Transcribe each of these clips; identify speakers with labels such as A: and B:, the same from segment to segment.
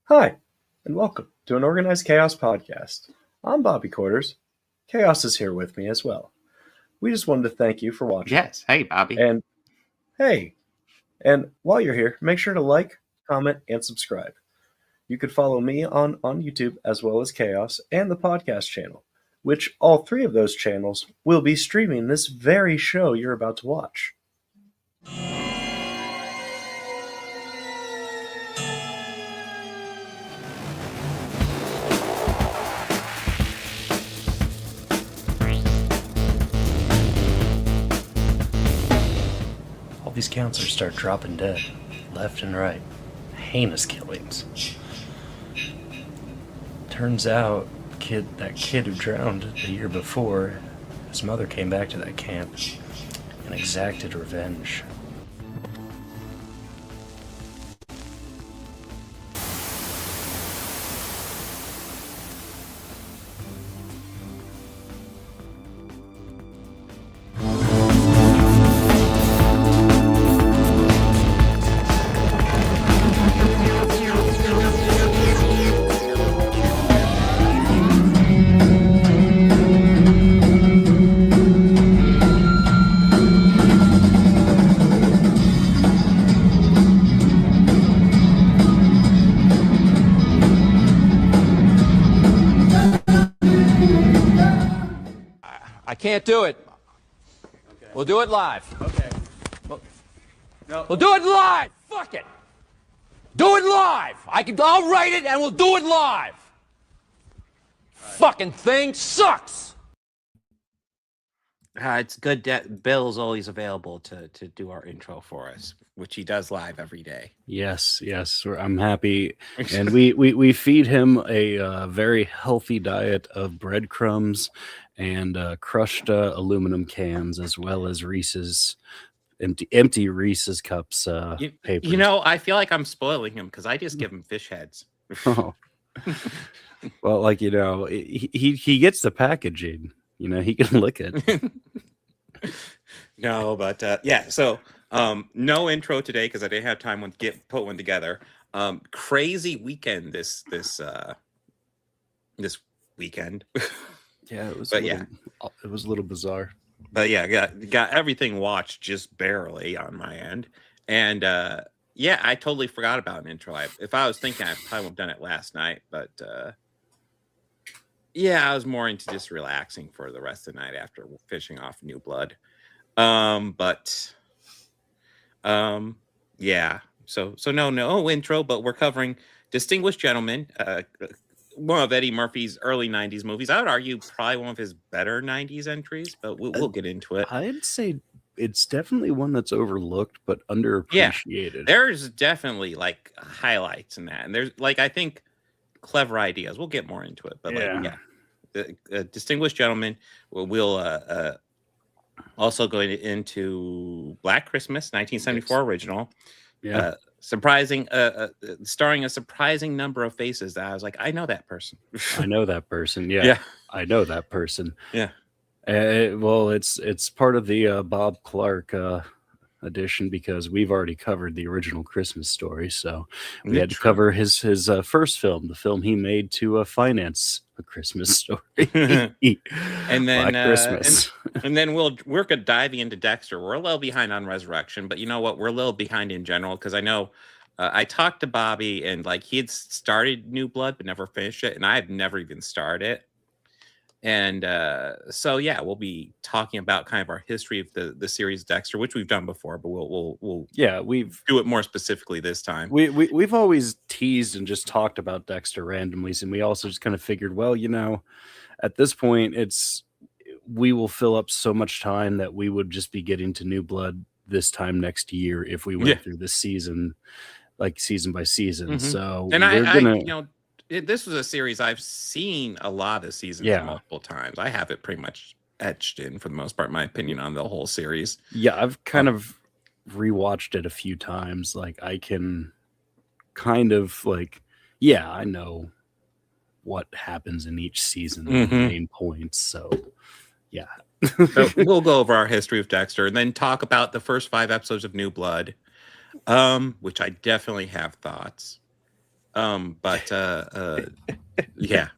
A: Hi, and welcome to an Organized Chaos podcast. I'm Bobby Quarters. Chaos is here with me as well. We just wanted to thank you for watching.
B: Yes. Hey, Bobby.
A: And hey, and while you're here, make sure to like, comment, and subscribe. You could follow me on YouTube as well as Chaos and the podcast channel, which all three of those channels will be streaming this very show you're about to watch. All these counselors start dropping dead, left and right. Heinous killings. Turns out, that kid who drowned the year before, his mother came back to that camp and exacted revenge.
C: I can't do it. Okay. We'll do it live.
D: Okay. No.
C: We'll do it live. Fuck it. Do it live. I'll write it and we'll do it live. Right. Fucking thing sucks.
B: It's good that Bill's always available to do our intro for us, which he does live every day.
A: Yes, I'm happy. And we feed him a very healthy diet of breadcrumbs and crushed aluminum cans, as well as Reese's empty Reese's cups. Papers.
B: You know, I feel like I'm spoiling him because I just give him fish heads.
A: Oh. Well, like, you know, he gets the packaging. You know, he can lick it.
B: No, but yeah. So no intro today because I didn't have time to put one together. Crazy weekend this weekend.
A: Yeah, it was.
B: But
A: it was a little bizarre.
B: But yeah, got everything watched just barely on my end, and yeah, I totally forgot about an intro. If I was thinking, I probably would have done it last night, but yeah, I was more into just relaxing for the rest of the night after fishing off New Blood. Yeah. So no intro, but we're covering Distinguished Gentleman. One of Eddie Murphy's early 90s movies. I would argue probably one of his better 90s entries, but we'll get into it.
A: I'd say it's definitely one that's overlooked, but underappreciated.
B: Yeah, there's definitely like highlights in that. And there's like, I think, clever ideas. We'll get more into it. But the Distinguished Gentleman, we'll also go into Black Christmas, 1974 original.
A: Yeah.
B: Surprising, starring a surprising number of faces that I was like, I know that person.
A: I know that person. Yeah.
B: Yeah.
A: I know that person.
B: Yeah.
A: Well, it's part of the Bob Clarke edition because we've already covered the original Christmas Story, so we had to cover his first film, the film he made to finance A Christmas Story.
B: And then
A: Christmas.
B: and then we're gonna dive into Dexter. We're a little behind on Resurrection, but you know what? We're a little behind in general because I know I talked to Bobby and like he had started New Blood but never finished it, and I have never even started it. And so yeah, we'll be talking about kind of our history of the series Dexter, which we've done before, but we'll do it more specifically this time.
A: We've always teased and just talked about Dexter randomly, and we also just kind of figured, well, you know, at this point we will fill up so much time that we would just be getting to New Blood this time next year if we went through this season, like season by season. Mm-hmm. So
B: and I this was a series I've seen a lot of seasons multiple times. I have it pretty much etched in for the most part, my opinion on the whole series.
A: Yeah, I've kind of rewatched it a few times. Like I can kind of like, yeah, I know what happens in each season, the main points. So yeah.
B: So we'll go over our history of Dexter and then talk about the first 5 episodes of New Blood, which I definitely have thoughts. Yeah.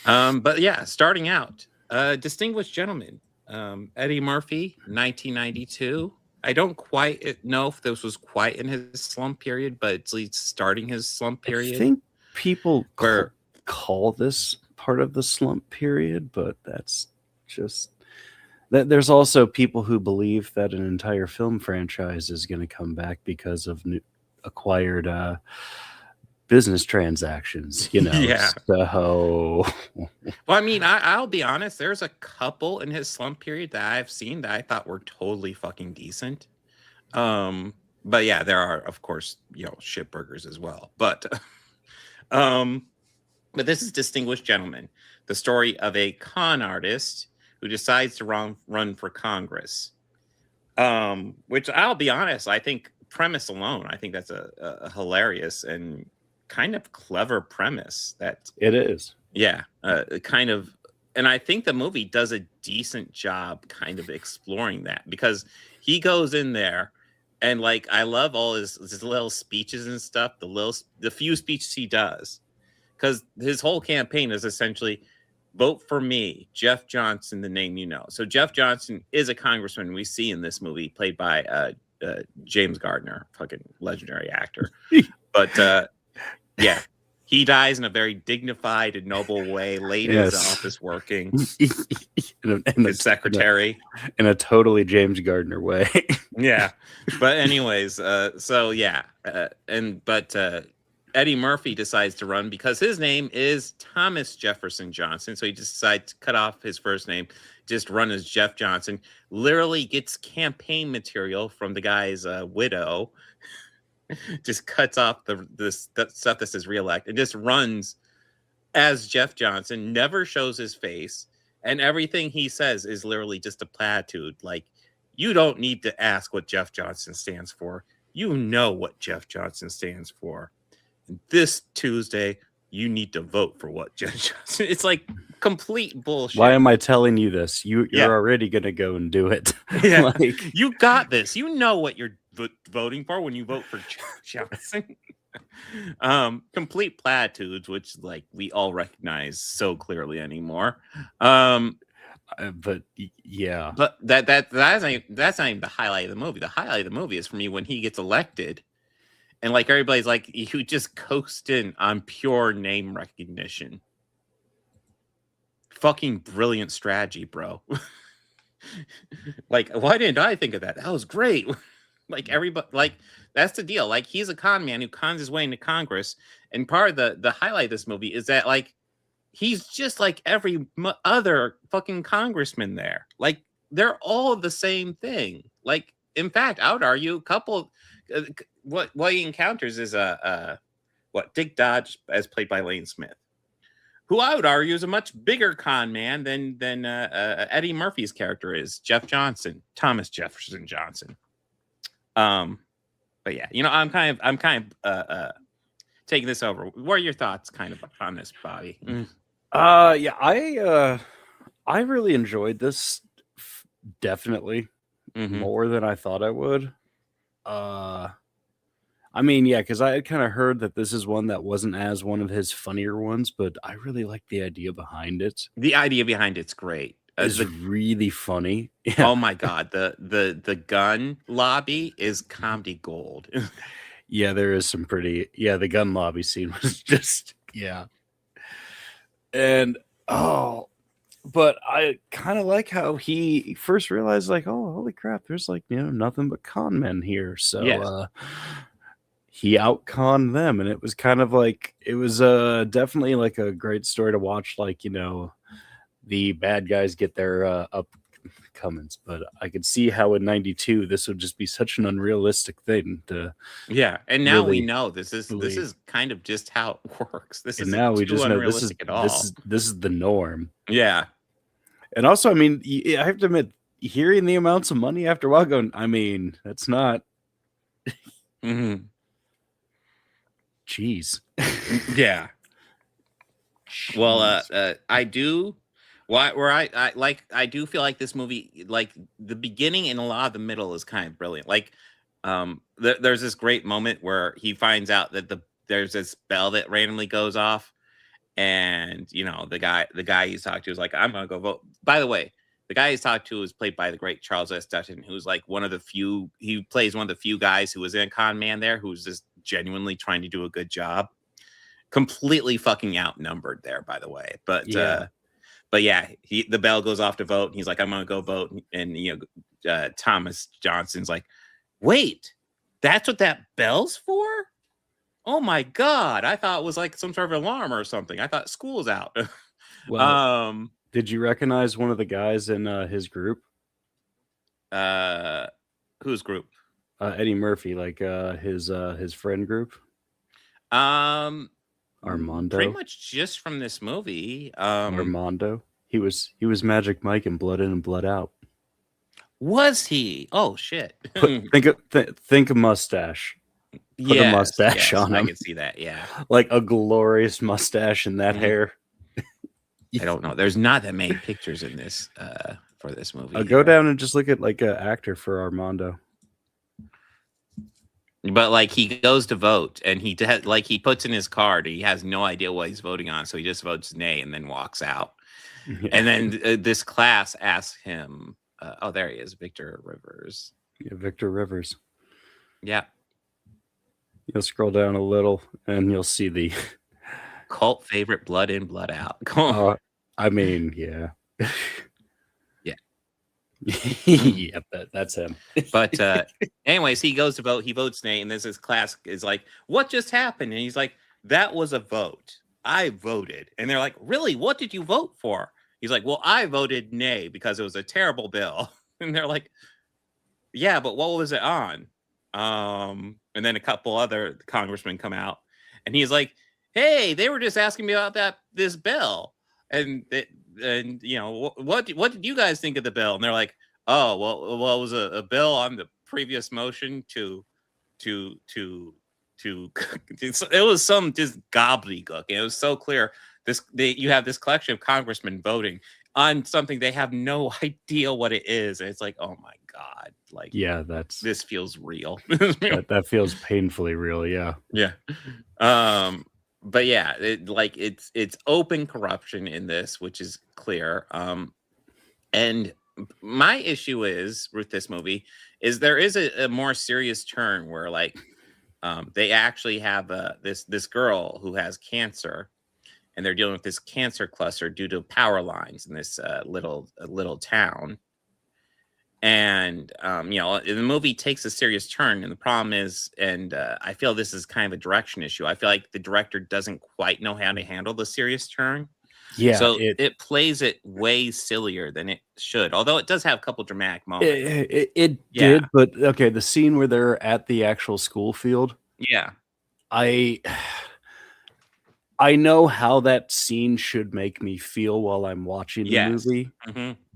B: But yeah, starting out, Distinguished Gentleman, Eddie Murphy, 1992. I don't quite know if this was quite in his slump period, but it's at least starting his slump
A: I
B: period.
A: think people
B: Where-
A: call this part of the slump period, but that's just that. There's also people who believe that an entire film franchise is going to come back because of acquired business transactions, you know.
B: Yeah.
A: So
B: Well, I mean, I'll be honest. There's a couple in his slump period that I've seen that I thought were totally fucking decent. But yeah, there are, of course, shit burgers as well. But this is Distinguished Gentleman, the story of a con artist who decides to run for Congress. Which I'll be honest, I think premise alone, I think that's a hilarious and kind of clever premise. That
A: it is.
B: Yeah, kind of. And I think the movie does a decent job kind of exploring that, because he goes in there and like, I love all his little speeches and stuff, the few speeches he does, because his whole campaign is essentially vote for me, Jeff Johnson, the name you know. So Jeff Johnson is a congressman we see in this movie, played by James Garner, fucking legendary actor. But yeah, he dies in a very dignified and noble way, late in his office working. His secretary.
A: In a totally James Gardner way.
B: Yeah. But anyways, Eddie Murphy decides to run because his name is Thomas Jefferson Johnson. So he just decides to cut off his first name, just run as Jeff Johnson. Literally gets campaign material from the guy's widow. Just cuts off the stuff that says reelect and just runs as Jeff Johnson, never shows his face, and everything he says is literally just a platitude. Like, you don't need to ask what Jeff Johnson stands for. You know what Jeff Johnson stands for. And this Tuesday, you need to vote for what Jeff Johnson. It's like complete bullshit.
A: Why am I telling you this? You're already gonna go and do it.
B: Yeah,
A: Like,
B: you got this. You know what you're voting for when you vote for Johnson. Complete platitudes, which like we all recognize so clearly anymore.
A: but yeah,
B: but that's not even the highlight of the movie. The highlight of the movie is for me when he gets elected, and like everybody's like, you just coast in on pure name recognition. Fucking brilliant strategy, bro. Like, why didn't I think of that? That was great. Like, everybody, like, that's the deal. Like, he's a con man who cons his way into Congress, and part of the highlight of this movie is that like he's just like every other fucking congressman there. Like, they're all the same thing. Like, in fact, I would argue a couple. What he encounters is Dick Dodge, as played by Lane Smith, who I would argue is a much bigger con man than Eddie Murphy's character is, Jeff Johnson, Thomas Jefferson Johnson. But yeah, I'm kind of taking this over. What are your thoughts kind of on this, Bobby?
A: Yeah, I really enjoyed this, definitely more than I thought I would. I mean, yeah, because I had kind of heard that this is one that wasn't as one of his funnier ones, but I really like the idea behind it.
B: The idea behind it's great.
A: It's really funny. Yeah.
B: Oh my god, the gun lobby is comedy gold.
A: Yeah, there is some pretty. Yeah, the gun lobby scene was just and but I kind of like how he first realized, like, oh, holy crap, there's like nothing but con men here. So he out-conned them, and it was kind of like it was definitely like a great story to watch. Like the bad guys get their upcomings, but I could see how in '92 this would just be such an unrealistic thing to.
B: Yeah, and now
A: really
B: we know this is kind of just how it works. This is
A: now we just know this is the norm.
B: Yeah,
A: and also, I mean, I have to admit, hearing the amounts of money after a while, going, I mean, that's not. Jeez.
B: Yeah. Well, I do. I do feel like this movie, like the beginning and a lot of the middle is kind of brilliant. Like, there's this great moment where he finds out that there's this bell that randomly goes off, and you know the guy he's talked to is like, I'm gonna go vote. By the way, the guy he's talked to is played by the great Charles S. Dutton, who's like one of the few. He plays one of the few guys who was in Con Man there, who's just genuinely trying to do a good job. Completely fucking outnumbered there, by the way. But yeah, the bell goes off to vote, and he's like, I'm gonna go vote, and Thomas Johnson's like, wait, that's what that bell's for? Oh my God, I thought it was like some sort of alarm or something. I thought school's out.
A: Well, did you recognize one of the guys in his group?
B: Whose group?
A: Eddie Murphy, like his friend group. Armando.
B: Pretty much just from this movie.
A: Armando. He was Magic Mike in Blood In and Blood Out.
B: Was he? Oh shit!
A: Think of mustache. Put a mustache on him.
B: I can see that. Yeah,
A: like a glorious mustache and that hair.
B: I don't know. There's not that many pictures in this for this movie.
A: Go down and just look at like an actor for Armando.
B: But like he goes to vote and he puts in his card. He has no idea what he's voting on, so he just votes nay and then walks out. Yeah. And then this class asks him, "Oh, there he is, Victor Rivers."
A: Yeah, Victor Rivers.
B: Yeah.
A: You'll scroll down a little and you'll see the
B: cult favorite Blood In, Blood Out.
A: I mean, yeah.
B: Yeah.
A: Yeah, that's him.
B: But anyways, he goes to vote. He votes nay. And then his class is like, what just happened? And he's like, that was a vote. I voted. And they're like, really? What did you vote for? He's like, well, I voted nay because it was a terrible bill. And they're like, yeah, but what was it on? And then a couple other congressmen come out, and he's like, "Hey, they were just asking me about this bill, and you know what did you guys think of the bill?" And they're like, "Oh, well, it was a bill on the previous motion to it was some just gobbledygook. And it was so clear. You have this collection of congressmen voting on something they have no idea what it is, and it's like, oh my God, like,
A: yeah,
B: this feels real.
A: that feels painfully real. Yeah.
B: But yeah, it's open corruption in this, which is clear. And my issue with this movie is there is a more serious turn where like they actually have this girl who has cancer, and they're dealing with this cancer cluster due to power lines in this little town. And the movie takes a serious turn, and the problem is, and I feel this is kind of a direction issue. I feel like the director doesn't quite know how to handle the serious turn.
A: Yeah,
B: so it plays it way sillier than it should. Although it does have a couple dramatic moments.
A: It did, but okay, the scene where they're at the actual school field.
B: Yeah,
A: I know how that scene should make me feel while I'm watching the movie,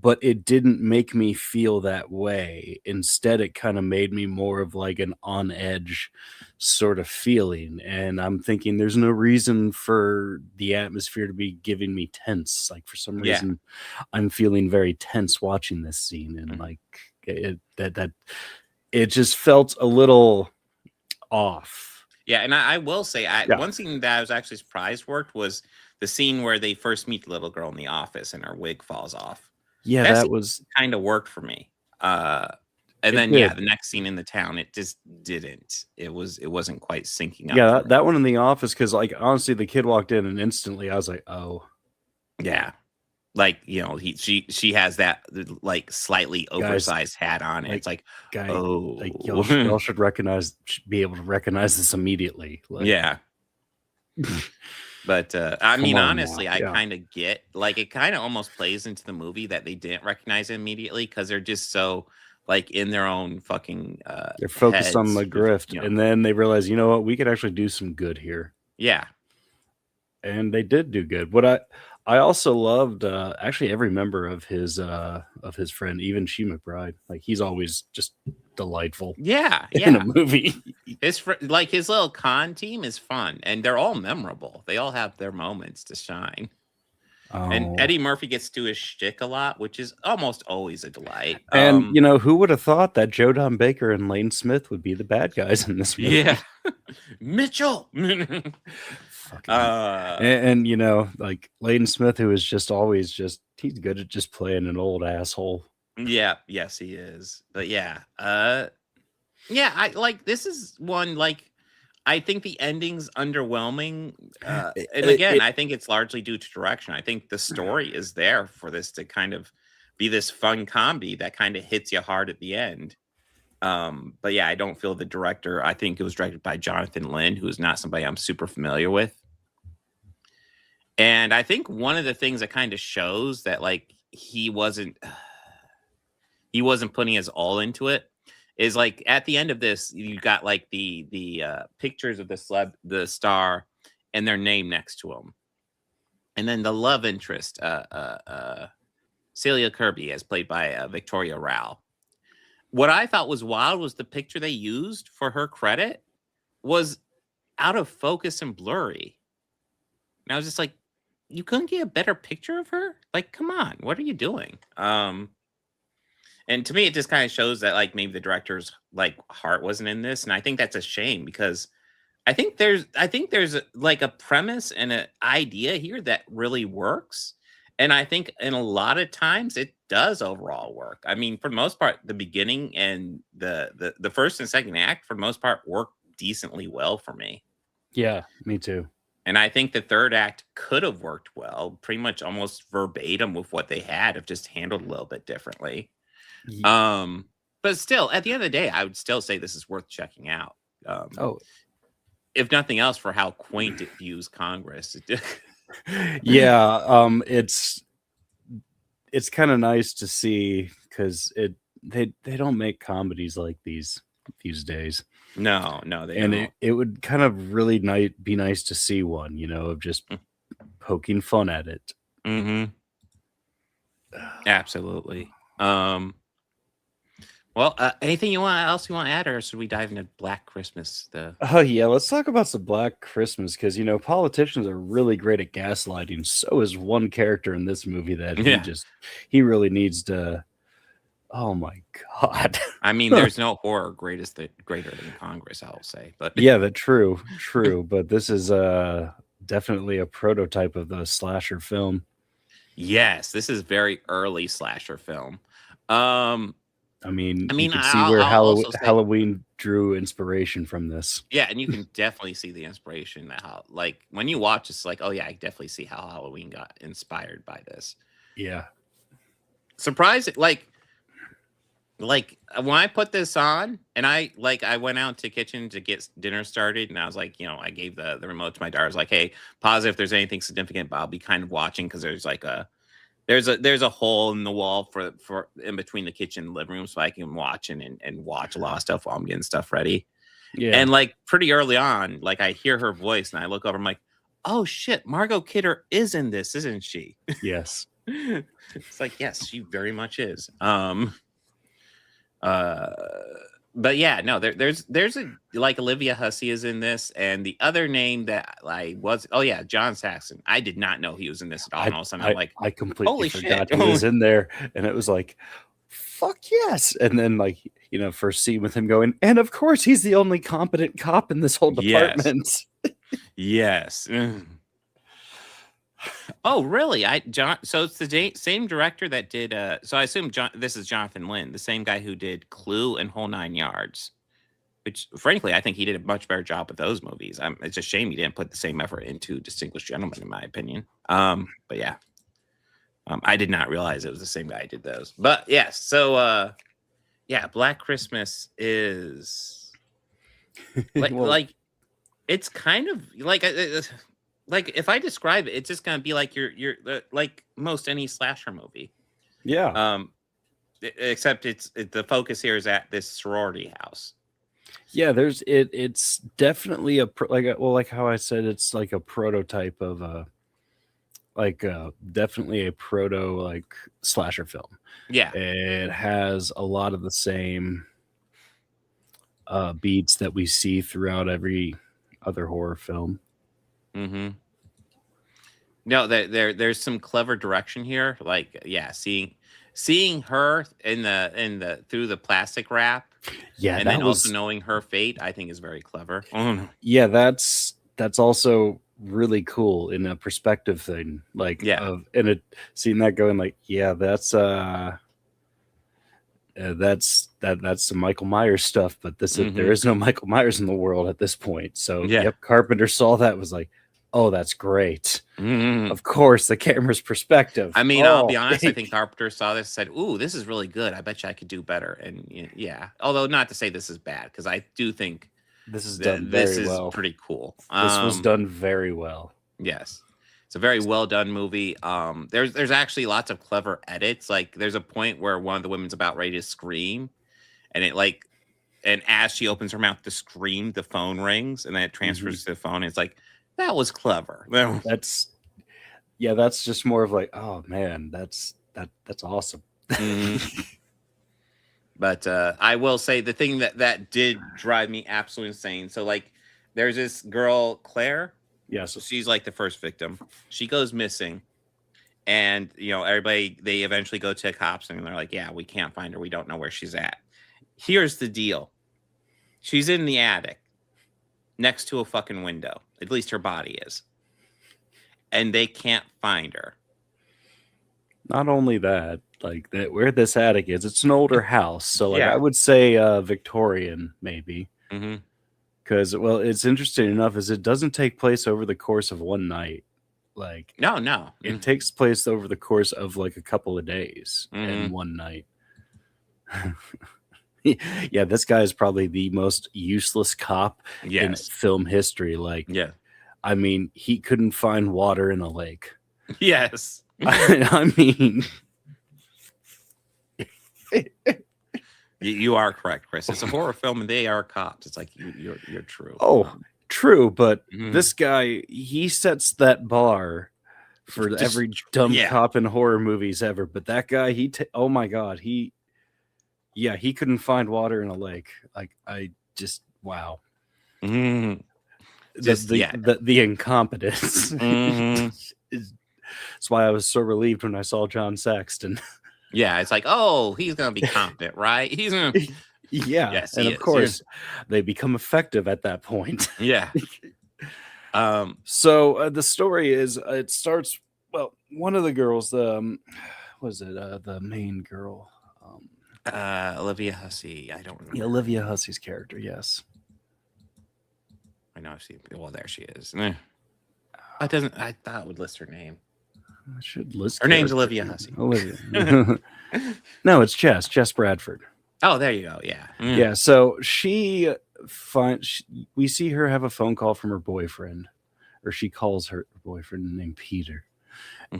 A: but it didn't make me feel that way. Instead, it kind of made me more of like an on edge sort of feeling. And I'm thinking there's no reason for the atmosphere to be giving me tense. Like for some reason, I'm feeling very tense watching this scene. And like it just felt a little off.
B: Yeah, and I will say, one scene that I was actually surprised worked was the scene where they first meet the little girl in the office and her wig falls off.
A: Yeah, that was
B: kind of worked for me. And then the next scene in the town, it just didn't. It wasn't quite syncing up.
A: Yeah, that one in the office, because like honestly, the kid walked in and instantly I was like, oh,
B: yeah. Like, she has that like slightly oversized hat on. And it's like, oh,
A: like y'all should be able to recognize this immediately. Like,
B: yeah. But I mean, honestly, I kind of get, like, it kind of almost plays into the movie that they didn't recognize it immediately because they're just so like in their own fucking
A: they're focused on the grift, and then they realize, you know what, we could actually do some good here.
B: Yeah.
A: And they did do good. What I also loved actually every member of his friend, even She McBride. Like he's always just delightful.
B: Yeah,
A: in a movie.
B: His little con team is fun, and they're all memorable. They all have their moments to shine. And
A: Oh,
B: Eddie Murphy gets to his shtick a lot, which is almost always a delight.
A: and who would have thought that Joe Don Baker and Lane Smith would be the bad guys in this movie?
B: Yeah, Mitchell.
A: Fucking, and like Lane Smith, who is just always he's good at just playing an old asshole.
B: Yeah, yes, he is. But yeah, yeah, I like this is one like I think the ending's underwhelming. And again, I think it's largely due to direction. I think the story is there for this to kind of be this fun comedy that kind of hits you hard at the end. But yeah, I don't feel the director. I think it was directed by Jonathan Lynn, who is not somebody I'm super familiar with. And I think one of the things that kind of shows that like he wasn't putting his all into it is like at the end of this, you got like the pictures of the star and their name next to him. And then the love interest, Celia Kirby, as played by Victoria Rao. What I thought was wild was the picture they used for her credit was out of focus and blurry. And I was just like, you couldn't get a better picture of her? Like, come on, what are you doing? And to me, it just kind of shows that like maybe the director's like heart wasn't in this, and I think that's a shame because I think there's like a premise and an idea here that really works, and I think in a lot of times it does overall work. I mean, for the most part, the beginning and the first and second act for the most part work decently well for me.
A: Yeah, me too.
B: And I think the third act could have worked well, pretty much almost verbatim with what they had, if just handled a little bit differently. But still, at the end of the day, I would still say this is worth checking out. If nothing else, for how quaint it views Congress.
A: Yeah, it's kind of nice to see because they don't make comedies like these days.
B: No, they don't.
A: It would kind of really be nice to see one, of just poking fun at it.
B: Mm-hmm. Absolutely. Well, anything else you want to add, or should we dive into Black Christmas?
A: Oh yeah, let's talk about some Black Christmas because politicians are really great at gaslighting. So is one character in this movie that he really needs to. Oh my God!
B: I mean, there's no horror greater than Congress, I'll say. But
A: yeah, true. But this is definitely a prototype of the slasher film.
B: Yes, this is very early slasher film.
A: I mean, you can see where Halloween drew inspiration from this.
B: Yeah, and you can definitely see the inspiration. Like when you watch, it's like, oh yeah, I definitely see how Halloween got inspired by this.
A: Yeah,
B: surprising. Like when I put this on, and I went out to the kitchen to get dinner started, and I was like, I gave the remote to my daughter. I was like, hey, pause if there's anything significant, but I'll be kind of watching because there's like there's a hole in the wall for in between the kitchen and living room, so I can watch and watch a lot of stuff while I'm getting stuff ready. Yeah. And like pretty early on, like I hear her voice and I look over, I'm like, oh shit, Margot Kidder is in this, isn't she?
A: Yes.
B: It's like, yes, she very much is. But yeah, no, there's a like Olivia Hussey is in this, and the other name that John Saxon. I did not know he was in this at all. And all of a sudden, I'm like,
A: I completely forgot he was in there, and it was like, fuck yes. And then first scene with him going, and of course he's the only competent cop in this whole department.
B: Yes. Oh, really? So it's the same director that did. So I assume this is Jonathan Lynn, the same guy who did Clue and Whole Nine Yards. Which, frankly, I think he did a much better job with those movies. It's a shame he didn't put the same effort into Distinguished Gentleman, in my opinion. But yeah, I did not realize it was the same guy who did those. But yeah, so yeah, Black Christmas is like it's kind of like if I describe it, it's just gonna be like you're like most any slasher movie.
A: Yeah.
B: Except the focus here is at this sorority house.
A: Yeah, it's definitely like how I said, it's like a prototype of definitely a proto slasher film.
B: Yeah,
A: it has a lot of the same beats that we see throughout every other horror film.
B: Mm-hmm. No, there's some clever direction here. Like, yeah, seeing her in the through the plastic wrap,
A: Yeah,
B: and
A: that
B: then also
A: was
B: knowing her fate, I think is very clever. Oh, no.
A: yeah, that's also really cool in a perspective thing. Like
B: Yeah.
A: of and it seeing that going like, yeah, that's some Michael Myers stuff, but there is no Michael Myers in the world at this point. So
B: Yeah.
A: yep, Carpenter saw that, was like, oh, that's great.
B: Mhm.
A: Of course, the camera's perspective.
B: I mean, I'll be
A: Oh,
B: honest. I think Carpenter saw this, said, "Ooh, this is really good. I bet you I could do better." And yeah, although not to say this is bad, because I do think
A: this is
B: that
A: done
B: this
A: very
B: is
A: well.
B: pretty cool.
A: This was done very well.
B: Yes, it's a very well done movie. There's actually lots of clever edits. Like, there's a point where one of the women's about ready to scream, and and as she opens her mouth to scream, the phone rings, and then it transfers to the phone. And it's like, that was clever.
A: That's just more of like, oh man, that's awesome.
B: But I will say the thing that did drive me absolutely insane. So, like, there's this girl, Claire.
A: Yes.
B: So she's like the first victim. She goes missing. And, everybody, they eventually go to the cops and they're like, yeah, we can't find her. We don't know where she's at. Here's the deal. She's in the attic next to a fucking window. At least her body is. And they can't find her.
A: Not only that, like that where this attic is, it's an older house. So like
B: Yeah.
A: I would say Victorian maybe.
B: Mm-hmm.
A: Because it's interesting enough is it doesn't take place over the course of one night. Like
B: No.
A: it takes place over the course of like a couple of days and
B: Mhm.
A: one night. Yeah, this guy is probably the most useless cop in
B: Yes.
A: film history. Like,
B: Yeah.
A: I mean, he couldn't find water in a lake.
B: Yes.
A: I mean,
B: You are correct, Chris. It's a horror film and they are cops. It's like you're true.
A: oh, true, but
B: Mhm.
A: this guy, he sets that bar for
B: Just-
A: every dumb
B: yeah.
A: cop in horror movies ever. But that guy, oh my god, he couldn't find water in a lake. Like I just wow.
B: Mhm.
A: The incompetence.
B: Mhm.
A: That's why I was so relieved when I saw John Saxon.
B: Yeah, it's like, oh, he's gonna be competent, right? He's gonna.
A: Yeah,
B: Yes,
A: and
B: he
A: of
B: is.
A: course, they become effective at that point.
B: Yeah.
A: So the story is, it starts. Well, one of the girls, was it the main girl?
B: Olivia Hussey. I don't remember.
A: Yeah, Olivia Hussey's character. Yes.
B: I know I've seen. Well, there she is. I thought it would list her name.
A: I should list
B: Her name's
A: character.
B: Olivia Hussey.
A: Olivia. No, it's Jess Bradford.
B: Oh, there you go. Yeah.
A: Yeah. So we see her have a phone call from her boyfriend, or she calls her boyfriend named Peter,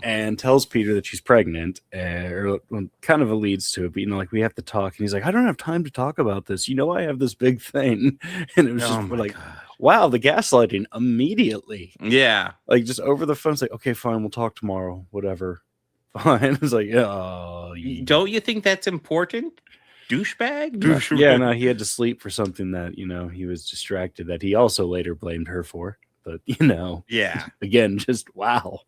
A: and tells Peter that she's pregnant, or kind of alludes to it, but like, we have to talk. And he's like, I don't have time to talk about this. I have this big thing. And it was just like,
B: God.
A: wow, the gaslighting immediately.
B: Yeah.
A: Like just over the phone. It's like, okay, fine, we'll talk tomorrow. Whatever. Fine. It's like, oh, yeah.
B: Don't you think that's important? Douchebag?
A: Yeah, no, he had to sleep for something that, he was distracted, that he also later blamed her for. But,
B: Yeah.
A: again, just wow.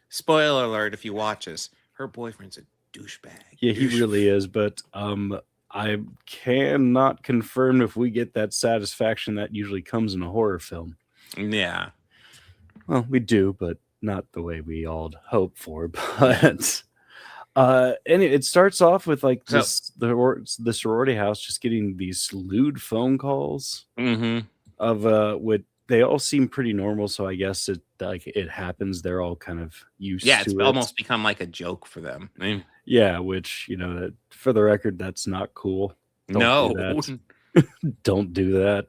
B: Spoiler alert if you watch this. Her boyfriend's a douchebag.
A: Yeah, he really is. But I cannot confirm if we get that satisfaction that usually comes in a horror film.
B: Yeah.
A: Well, we do, but not the way we all hope for. But and it starts off with like the sorority house just getting these lewd phone calls of what they all seem pretty normal. So I guess it happens. They're all kind of used to it.
B: Yeah, it's almost become like a joke for them.
A: Yeah, which that, for the record, that's not cool.
B: No.
A: Don't do that.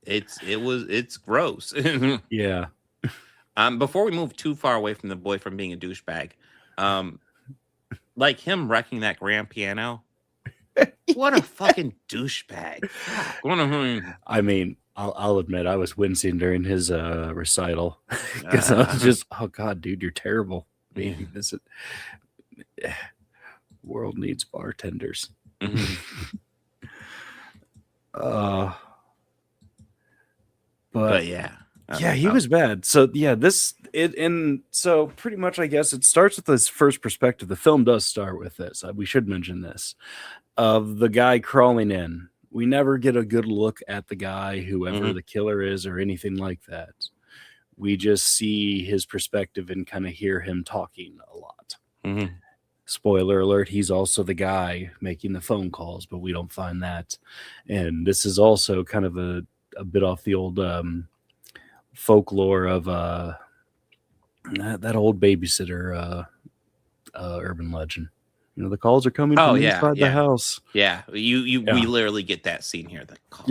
B: It's gross.
A: Yeah.
B: Before we move too far away from the boyfriend being a douchebag, like him wrecking that grand piano. What a fucking douchebag.
A: I mean, I'll admit I was wincing during his recital because I was just, oh god, dude, you're terrible. Maybe world needs bartenders.
B: But yeah.
A: Yeah, he was bad. So yeah, so pretty much I guess it starts with this first perspective. The film does start with this. We should mention this of the guy crawling in. We never get a good look at the guy, whoever the killer is, or anything like that. We just see his perspective and kind of hear him talking a lot. Spoiler alert, he's also the guy making the phone calls, but we don't find that. And this is also kind of a bit off the old folklore of that old babysitter urban legend. The calls are coming from inside the house.
B: Yeah, we literally get that scene here. The calls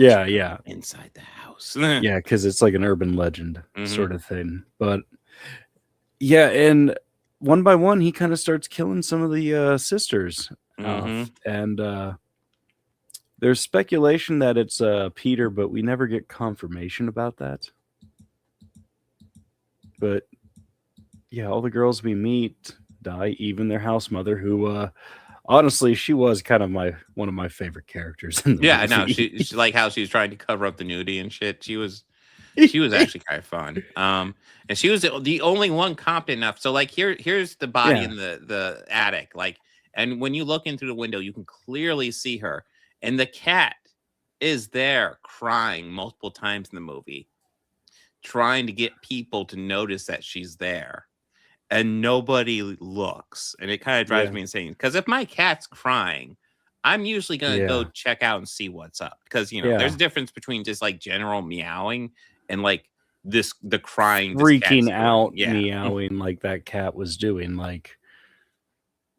B: inside the house.
A: Yeah, because it's like an urban legend sort of thing. But yeah, and one by one, he kind of starts killing some of the sisters. And there's speculation that it's Peter, but we never get confirmation about that. But yeah, all the girls we meet die, even their house mother, who honestly, she was kind of one of my favorite characters in the movie.
B: I know. She like how she was trying to cover up the nudity and shit. She was actually kind of fun. And she was the only one competent enough. So like here's the body in the attic. Like, and when you look into the window, you can clearly see her. And the cat is there crying multiple times in the movie, trying to get people to notice that she's there. And nobody looks. And it kind of drives me insane. Because if my cat's crying, I'm usually going to go check out and see what's up. Because, there's a difference between just like general meowing and like the crying.
A: Freaking out meowing like that cat was doing. Like,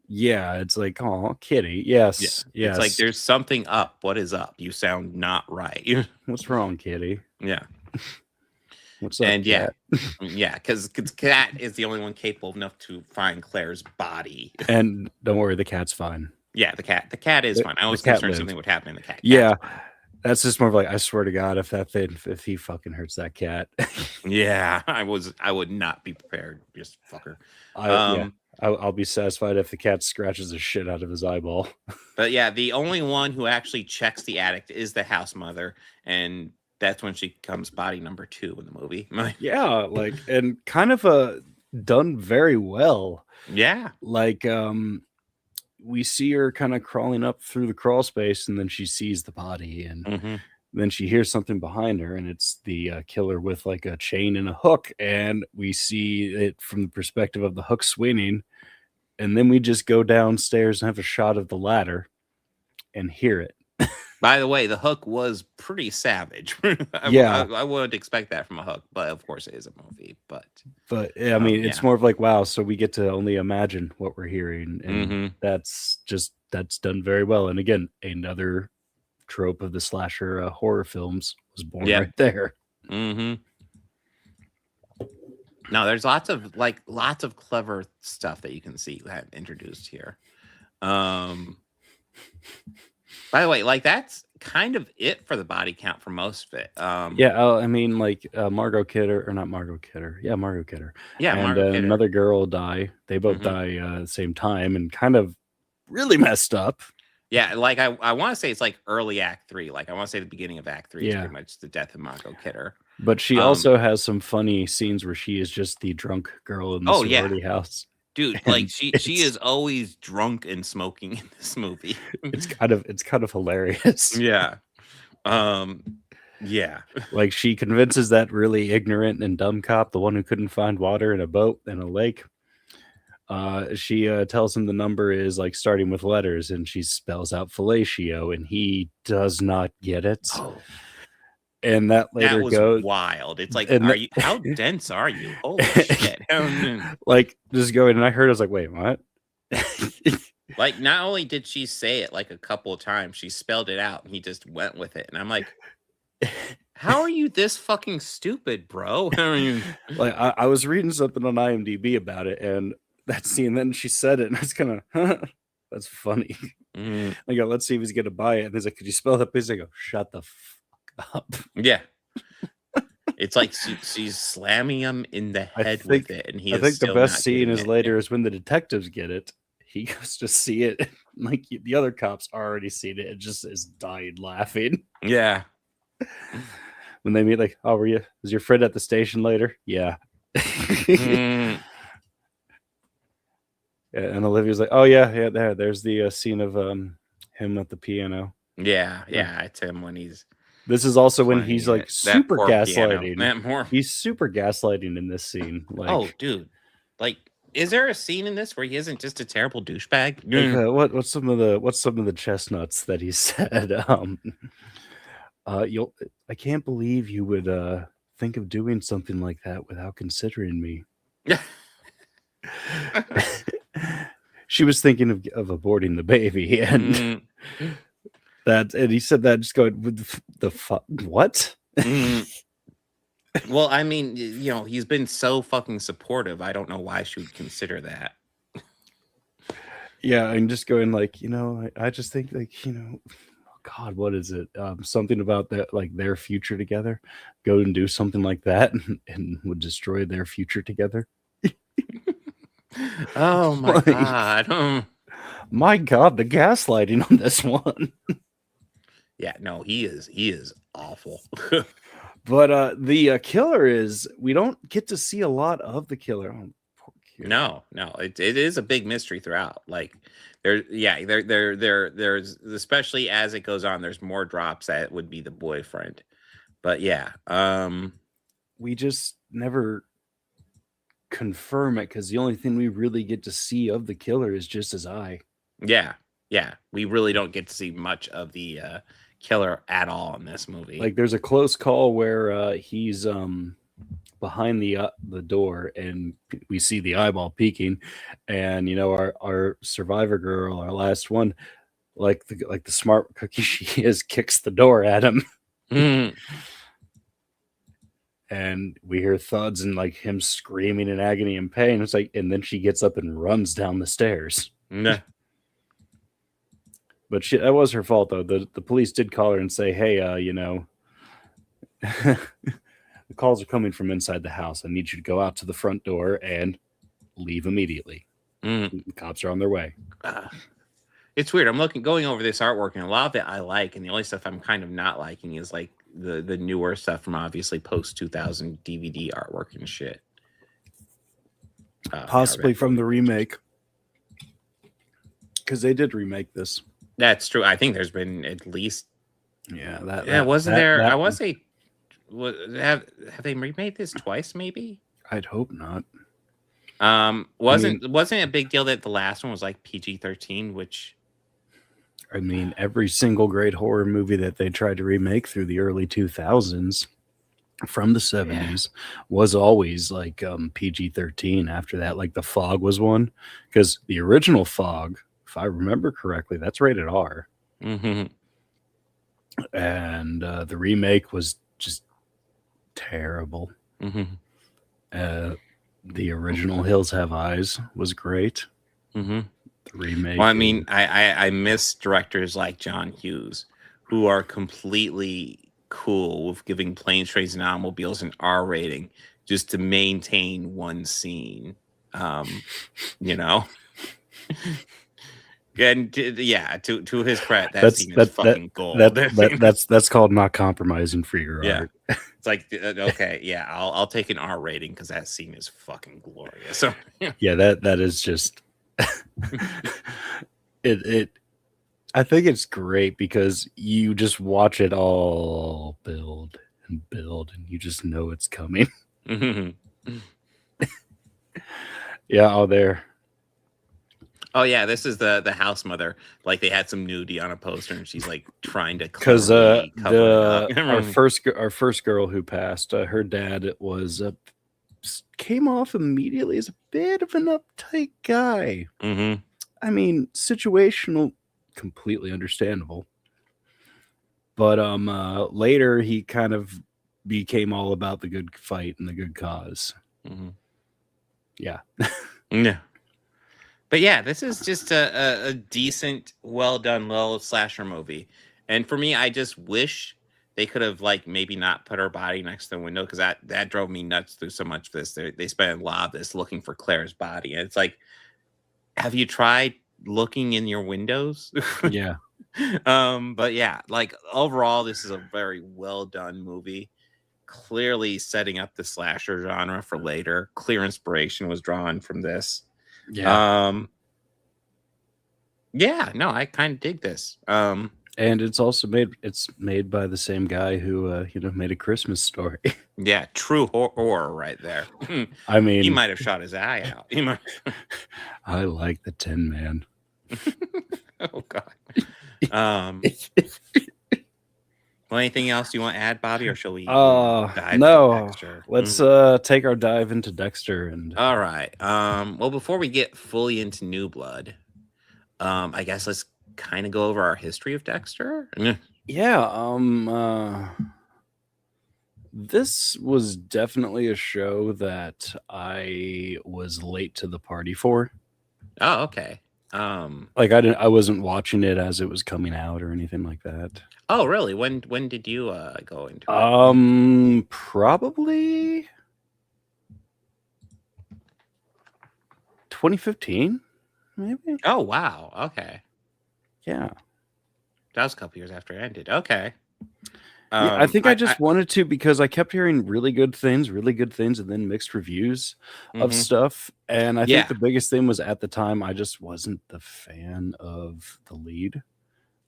A: it's like, oh, kitty. Yes.
B: It's like there's something up. What is up? You sound not right.
A: What's wrong, kitty?
B: Yeah.
A: What's up,
B: and
A: cat?
B: Because cat is the only one capable enough to find Claire's body.
A: And don't worry, the cat's fine.
B: Yeah, the cat is fine. I was concerned something would happen to the cat.
A: Yeah, that's just more of like, I swear to God, if he fucking hurts that cat.
B: Yeah, I would not be prepared. Just fucker.
A: I'll be satisfied if the cat scratches the shit out of his eyeball.
B: But yeah, the only one who actually checks the attic is the house mother, and that's when she comes body number 2 in the movie.
A: Yeah, like, and kind of done very well.
B: Yeah.
A: Like, we see her kind of crawling up through the crawl space, and then she sees the body, and then she hears something behind her, and it's the killer with like a chain and a hook, and we see it from the perspective of the hook swinging, and then we just go downstairs and have a shot of the ladder and hear it.
B: By the way, the hook was pretty savage. I wouldn't expect that from a hook, but of course it is a movie. But
A: I mean, it's more of like, wow, so we get to only imagine what we're hearing, and that's done very well. And again, another trope of the slasher horror films was born right there.
B: No, there's lots of clever stuff that you can see that introduced here. By the way, like that's kind of it for the body count for most of it.
A: I mean, like Margot Kidder, or not Margot Kidder. Yeah, Margot Kidder.
B: Yeah,
A: and
B: Margot Kidder.
A: Another girl die. They both die at the same time, and kind of really messed up.
B: Yeah, like I want to say it's like early Act 3. Like I want to say the beginning of Act 3 is pretty much the death of Margot Kidder.
A: But she also has some funny scenes where she is just the drunk girl in the sorority house.
B: Dude, like she is always drunk and smoking in this movie.
A: It's kind of hilarious.
B: Yeah.
A: Like she convinces that really ignorant and dumb cop, the one who couldn't find water in a boat in a lake. She tells him the number is like starting with letters, and she spells out fellatio, and he does not get it.
B: Oh.
A: And that later goes
B: wild. It's like, how dense are you? Holy shit.
A: Like just going, and I heard, I was like, wait, what?
B: Like, not only did she say it like a couple of times, she spelled it out, and he just went with it. And I'm like, how are you this fucking stupid, bro? I mean,
A: like I was reading something on IMDb about it, and that scene, then she said it, and I was kind of, that's funny. I go, let's see if he's gonna buy it. And he's like, could you spell that, please? I go, shut the fuck up.
B: Yeah. It's like she's slamming him in the head with it, and I think
A: the best scene is later is when the detectives get it. He goes to see it, like the other cops already seen it, and just is dying laughing.
B: Yeah.
A: when they meet, like, oh, was your friend at the station later? Yeah.
B: Mm,
A: Yeah, and Olivia's like, oh yeah, there's the scene of him at the piano.
B: yeah, it's him when he's
A: This is also when
B: playing
A: he's like
B: it. That
A: super
B: poor piano.
A: gaslighting.
B: That more.
A: He's super gaslighting in this scene. Like,
B: Oh, dude. Like, is there a scene in this where he isn't just a terrible douchebag?
A: like, what's some of the chestnuts that he said? I can't believe you would think of doing something like that without considering me. She was thinking of aborting the baby, and and he said that just going with the fuck what?
B: Well, I mean, he's been so fucking supportive. I don't know why she would consider that.
A: Yeah, and just going like, I just think like, oh God, what is it? Something about that, like their future together. Go and do something like that, and would destroy their future together.
B: Oh my God.
A: My God, the gaslighting on this one.
B: Yeah, no, he is awful.
A: But the killer we don't get to see a lot of the killer. Oh, poor kid.
B: No, it is a big mystery throughout. Like there's especially as it goes on, there's more drops that would be the boyfriend. But yeah,
A: we just never confirm it because the only thing we really get to see of the killer is just his eye.
B: Yeah, we really don't get to see much of the killer at all in this movie.
A: Like there's a close call where he's behind the door and we see the eyeball peeking, and our survivor girl, our last one, like the smart cookie she is, kicks the door at him. And we hear thuds and like him screaming in agony and pain. It's like, and then she gets up and runs down the stairs.
B: Nah.
A: But that was her fault, though. The police did call her and say, hey, the calls are coming from inside the house. I need you to go out to the front door and leave immediately. The cops are on their way.
B: It's weird. I'm going over this artwork, and a lot of it I like, and the only stuff I'm kind of not liking is like the newer stuff from obviously post 2000 DVD artwork and shit.
A: Possibly from the remake, because they did remake this.
B: That's true. I think there's been at least
A: wasn't
B: there.
A: that
B: I was a have they remade this twice? Maybe.
A: I'd hope not.
B: Wasn't it a big deal that the last one was like PG-13, which.
A: I mean, every single great horror movie that they tried to remake through the early 2000s from the 70s was always like PG-13. After that, like The Fog was one, because the original Fog, if I remember correctly, that's rated R.
B: Mm-hmm.
A: And the remake was just terrible.
B: Mm-hmm.
A: The original Hills Have Eyes was great.
B: Mm-hmm.
A: The remake.
B: Well, I mean, I miss directors like John Hughes, who are completely cool with giving Planes, Trains, and Automobiles an R rating just to maintain one scene. And to his credit, that scene is fucking gold.
A: That's called not compromising for your art.
B: It's like, okay, yeah, I'll take an R rating because that scene is fucking glorious. So
A: that is just it. I think it's great because you just watch it all build and you just know it's coming. There.
B: Oh yeah, this is the house mother. Like they had some nudity on a poster, and she's like trying to
A: because our first girl who passed, her dad came off immediately as a bit of an uptight guy.
B: Mm-hmm.
A: I mean, situational, completely understandable. But later he kind of became all about the good fight and the good cause.
B: Mm-hmm.
A: Yeah.
B: Yeah. But yeah, this is just a decent, well done little slasher movie. And for me, I just wish they could have like maybe not put her body next to the window, because that drove me nuts through so much of this. They spent a lot of this looking for Claire's body, and it's like, have you tried looking in your windows?
A: Yeah.
B: But yeah, like overall, this is a very well done movie. clearly setting up the slasher genre for later. Clear inspiration was drawn from this. Yeah, no, I kind of dig this.
A: And it's also made by the same guy who made A Christmas Story.
B: Yeah, true horror right there.
A: I mean,
B: he might have shot his eye out. He might.
A: I like the Tin Man.
B: Oh God. Well, anything else you want to add, Bobby, or shall we dive into Dexter?
A: Let's take our dive into Dexter. And
B: all right. Well, before we get fully into New Blood, I guess let's kind of go over our history of Dexter.
A: Yeah. This was definitely a show that I was late to the party for.
B: Oh, okay.
A: Like I wasn't watching it as it was coming out or anything like that.
B: Oh, really? When did you go into it?
A: Probably 2015, maybe.
B: Oh, wow. Okay.
A: Yeah.
B: That was a couple years after it ended. Okay.
A: Yeah, I think I just wanted to, because I kept hearing really good things, and then mixed reviews of stuff. And I think the biggest thing was, at the time, I just wasn't the fan of the lead.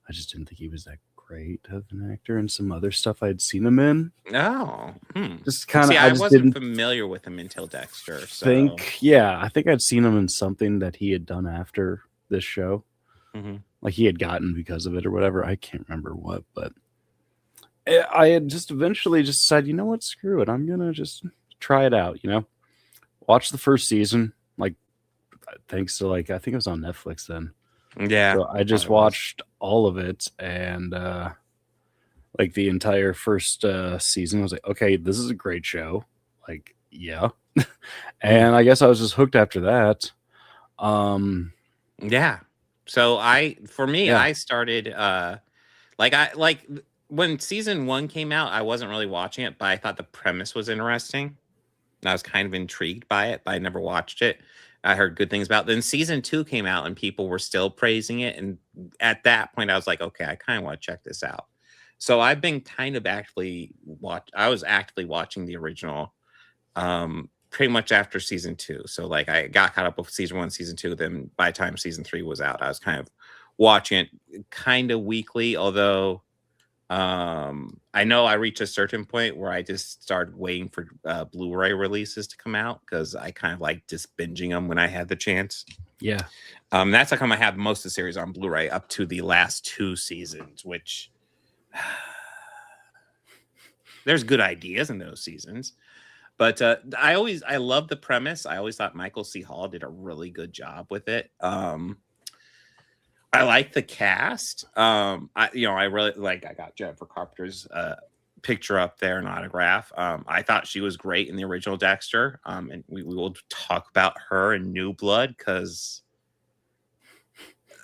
A: I just didn't think he was that great of an actor, and some other stuff I'd seen him in.
B: Oh,
A: just kind of.
B: I wasn't familiar with him until Dexter. So.
A: I think I'd seen him in something that he had done after this show, like he had gotten because of it or whatever. I can't remember what, but I had just eventually just decided, you know what, screw it, I'm gonna just try it out. Watch the first season, like thanks to I think it was on Netflix then.
B: Yeah,
A: so I just watched all of it, and like the entire first season. I was like, okay, this is a great show. Like, yeah. And I guess I was just hooked after that.
B: Yeah. So I started when season 1 came out, I wasn't really watching it, but I thought the premise was interesting. I was kind of intrigued by it, but I never watched it. I heard good things about it. Then season 2 came out and people were still praising it. And at that point I was like, okay, I kind of want to check this out. So I've been kind of actively watching the original pretty much after season 2. So I got caught up with season 1, season 2. Then by the time season 3 was out, I was kind of watching it kind of weekly, although I know I reached a certain point where I just started waiting for Blu-ray releases to come out, because I kind of like just binging them when I had the chance.
A: Yeah.
B: That's how come I have most of the series on Blu-ray up to the last 2 seasons, which there's good ideas in those seasons. But I love the premise. I always thought Michael C. Hall did a really good job with it. I like the cast. I really like. I got Jennifer Carpenter's picture up there, an autograph. I thought she was great in the original Dexter. And we will talk about her in New Blood, because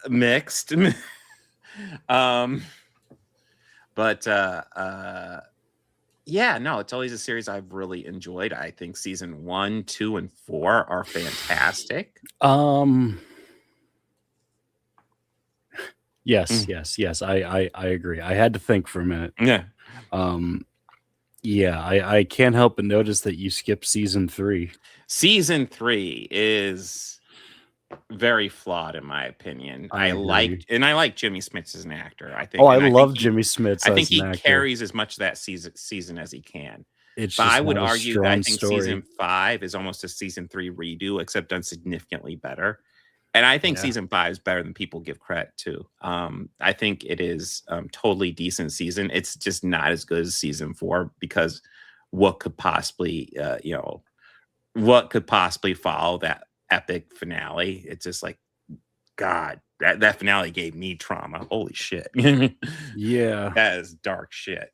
B: mixed. Yeah, no, it's always a series I've really enjoyed. I think season 1, 2, and 4 are fantastic.
A: Yes. I agree. I had to think for a minute.
B: Yeah.
A: I can't help but notice that you skipped season 3.
B: Season 3 is very flawed in my opinion. I like Jimmy Smits as an actor. I think.
A: I love Jimmy Smits.
B: I think he carries as much of that season as he can. But I would argue that I think season 5 is almost a season 3 redo, except done significantly better. And I think season 5 is better than people give credit to. I think it is totally decent season. It's just not as good as season 4, because what could possibly follow that epic finale? It's just like, God, that finale gave me trauma. Holy shit.
A: Yeah.
B: That is dark shit.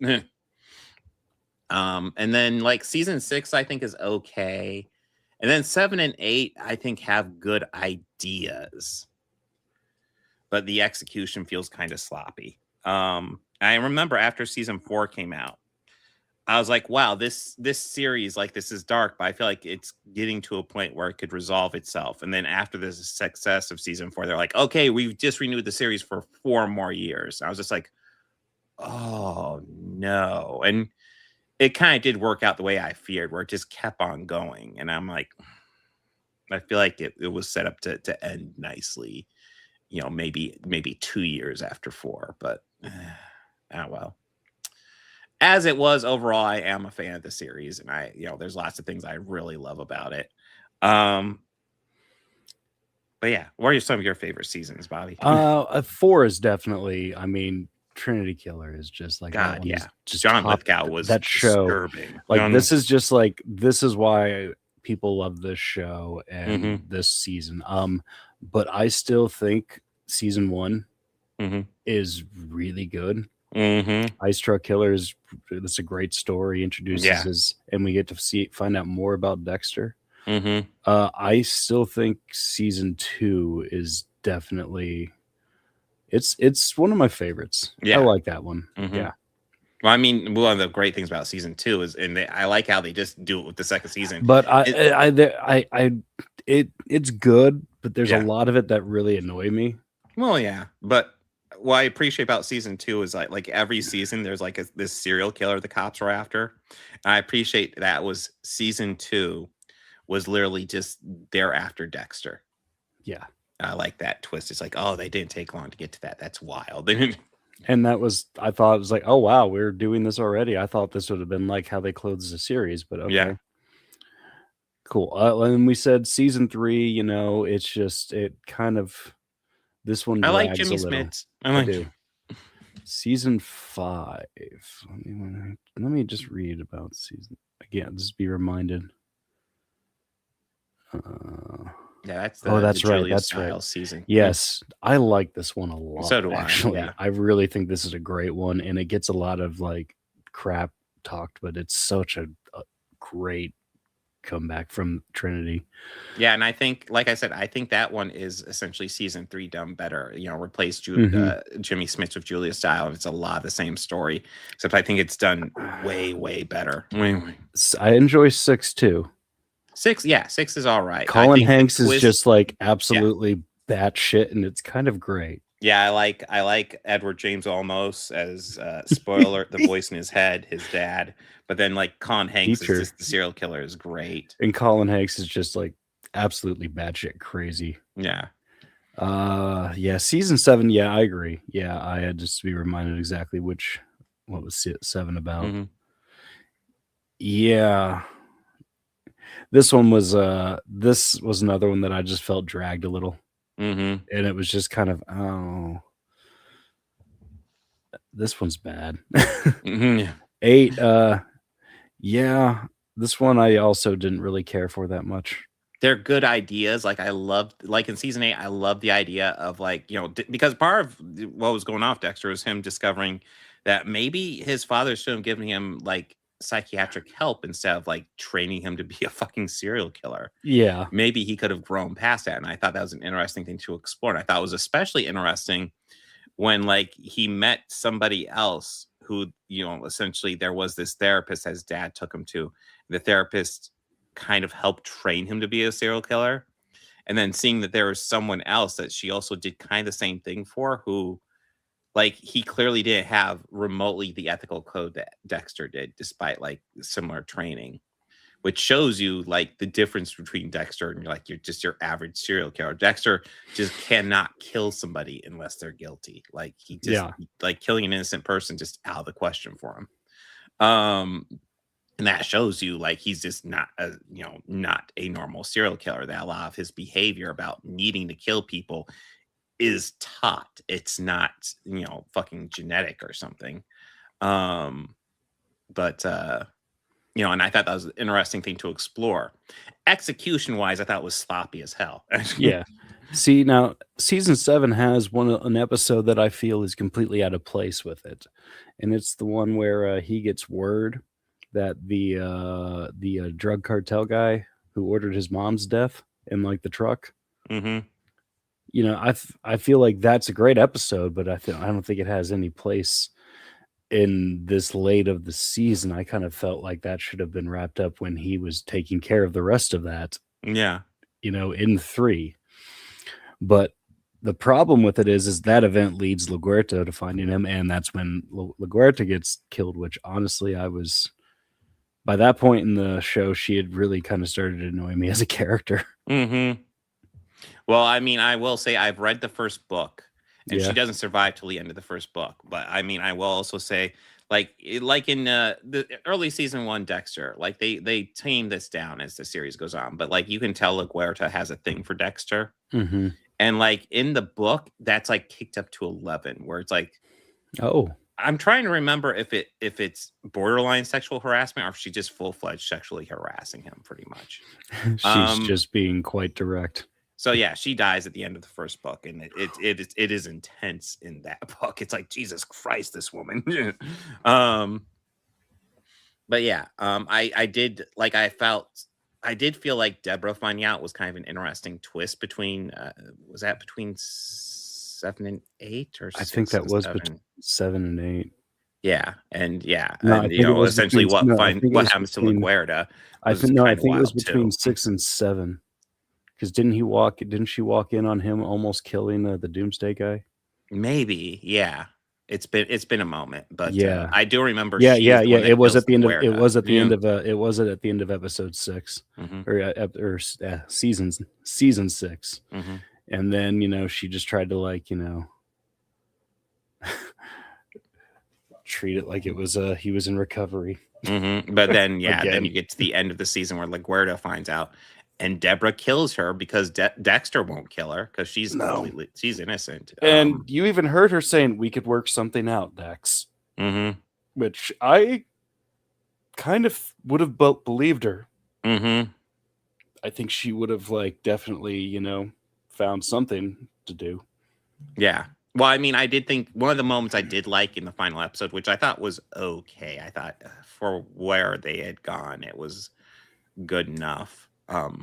B: And then season 6, I think, is okay. And then 7 and 8, I think, have good ideas, but the execution feels kind of sloppy. I remember after season 4 came out, I was like, wow, this series, this is dark, but I feel like it's getting to a point where it could resolve itself. And then after the success of season 4, they're like, okay, we've just renewed the series for 4 more years. I was just like, oh no. And it kind of did work out the way I feared, where it just kept on going. And I'm like, I feel like it was set up to end nicely, maybe 2 years after 4, but well. As it was overall, I am a fan of the series, and there's lots of things I really love about it. But yeah, what are some of your favorite seasons, Bobby?
A: 4 is definitely, I mean, Trinity Killer is just like,
B: God, yeah.
A: Just
B: John Lithgow was
A: that show.
B: Disturbing.
A: Like, this is just like, this is why people love this show and this season. But I still think season 1 is really good. Ice Truck Killer that's a great story. Introduces and we get to find out more about Dexter. I still think season 2 is definitely it's one of my favorites. I like that one. Yeah.
B: Well, I mean, one of the great things about season 2 is, and I like how they just do it with the second season.
A: But it's good, but there's a lot of it that really annoy me.
B: Well, yeah, but what I appreciate about season 2 is like every season there's like this serial killer the cops are after. And I appreciate that was season 2 was literally just they're after Dexter.
A: Yeah.
B: I like that twist. It's like, oh, they didn't take long to get to that. That's wild.
A: And I thought it was like, oh wow, we're doing this already. I thought this would have been like how they closed the series, but okay.
B: Yeah.
A: Cool. And we said season 3, it's just, it kind of, this one
B: I like
A: drags
B: Jimmy
A: a little.
B: Smits.
A: I do. Season 5. Let me just read about season again. Just be reminded.
B: Yeah, that's
A: that's
B: the
A: right.
B: Julia
A: That's
B: Stiles
A: right.
B: season.
A: I like this one a lot.
B: So do I.
A: Actually,
B: Yeah.
A: I really think this is a great one, and it gets a lot of like crap talked, but it's such a great comeback from Trinity.
B: Yeah, and I think, like I said, I think that one is essentially season 3 done better. Replace Jimmy Smits with Julia Stiles, and it's a lot of the same story, except I think it's done way, way better.
A: I enjoy 6 too.
B: 6 is all right.
A: Colin Hanks is just like absolutely batshit, and it's kind of great.
B: Yeah, I like Edward James Olmos as spoiler the voice in his head, his dad. But then like Colin Hanks is just the serial killer is great.
A: And Colin Hanks is just like absolutely batshit crazy.
B: Yeah.
A: Season 7, I agree. Yeah, I had just to be reminded exactly what was 7 about. Yeah. This one was another one that I just felt dragged a little. And it was just kind of, oh, this one's bad. 8, this one I also didn't really care for that much.
B: They're good ideas. Like in season 8, I love the idea of like, because part of what was going off Dexter was him discovering that maybe his father should have given him like psychiatric help instead of like training him to be a fucking serial killer.
A: Yeah.
B: Maybe he could have grown past that. And I thought that was an interesting thing to explore. And I thought it was especially interesting when like he met somebody else who, essentially there was this therapist his dad took him to. The therapist kind of helped train him to be a serial killer. And then seeing that there was someone else that she also did kind of the same thing for, who like he clearly didn't have remotely the ethical code that Dexter did, despite like similar training, which shows you like the difference between Dexter and you're just your average serial killer. Dexter just cannot kill somebody unless they're guilty. Like he just like killing an innocent person just out of the question for him. And that shows you like he's just not a normal serial killer. That a lot of his behavior about needing to kill people is taught. It's not, fucking genetic or something. And I thought that was an interesting thing to explore. Execution wise, I thought it was sloppy as hell.
A: Yeah. See, now season 7 has an episode that I feel is completely out of place with it. And it's the one where he gets word that the drug cartel guy who ordered his mom's death in like the truck. I feel like that's a great episode, but I don't think it has any place in this late of the season. I kind of felt like that should have been wrapped up when he was taking care of the rest of that.
B: Yeah.
A: In 3. But the problem with it is that event leads LaGuerta to finding him, and that's when LaGuerta gets killed, which honestly I was by that point in the show, she had really kind of started to annoy me as a character.
B: Mm-hmm. Well, I mean, I will say I've read the first book, and she
A: Yeah.
B: doesn't survive till the end of the first book. But I mean, I will also say, like in the early season 1 Dexter, like they tame this down as the series goes on. But like you can tell LaGuerta has a thing for Dexter,
A: Mm-hmm.
B: and like in the book, that's like kicked up to 11, where it's like
A: Oh,
B: I'm trying to remember if it's borderline sexual harassment or if she's just full-fledged sexually harassing him, pretty much.
A: she's just being quite direct.
B: So yeah, she dies at the end of the first book, and it is intense in that book. It's like, Jesus Christ, this woman. But yeah, I did like I did feel like Deborah finding out was kind of an interesting twist between was that between 7 and 8 or
A: I think
B: 6
A: that
B: and
A: was
B: 7?
A: between 7 and 8.
B: Yeah, and yeah,
A: No, I
B: and
A: think
B: you
A: it
B: know,
A: was
B: essentially
A: between, no, I think it
B: what
A: was
B: happens to
A: between,
B: LaGuerta
A: I
B: was
A: think no, I
B: kind of
A: think it was
B: wild
A: between
B: too.
A: 6 and 7. Because didn't she walk in on him almost killing the Doomsday guy?
B: Maybe, yeah. It's been a moment, but
A: Yeah.
B: I do remember
A: Yeah,
B: she's
A: yeah,
B: the
A: yeah.
B: one that
A: It was
B: kills
A: at the end of it
B: LaGuerta.
A: was at the
B: Yeah.
A: end of it was at the end of episode 6
B: Mhm.
A: or season 6.
B: Mhm.
A: And then, you know, she just tried to, like, you know, treat it like it was he was in recovery.
B: Mhm. But then yeah, then
A: Again.
B: you get to the end of the season where LaGuerta finds out, and Deborah kills her because Dexter won't kill her because she's
A: No.
B: she's innocent.
A: And you even heard her saying we could work something out, Dex.
B: Mhm.
A: Which I kind of would have believed her.
B: Mhm.
A: I think she would have, like, definitely, you know, found something to do.
B: Yeah. Well, I mean, I did think one of the moments I did like in the final episode, which I thought was okay. I thought for where they had gone, it was good enough.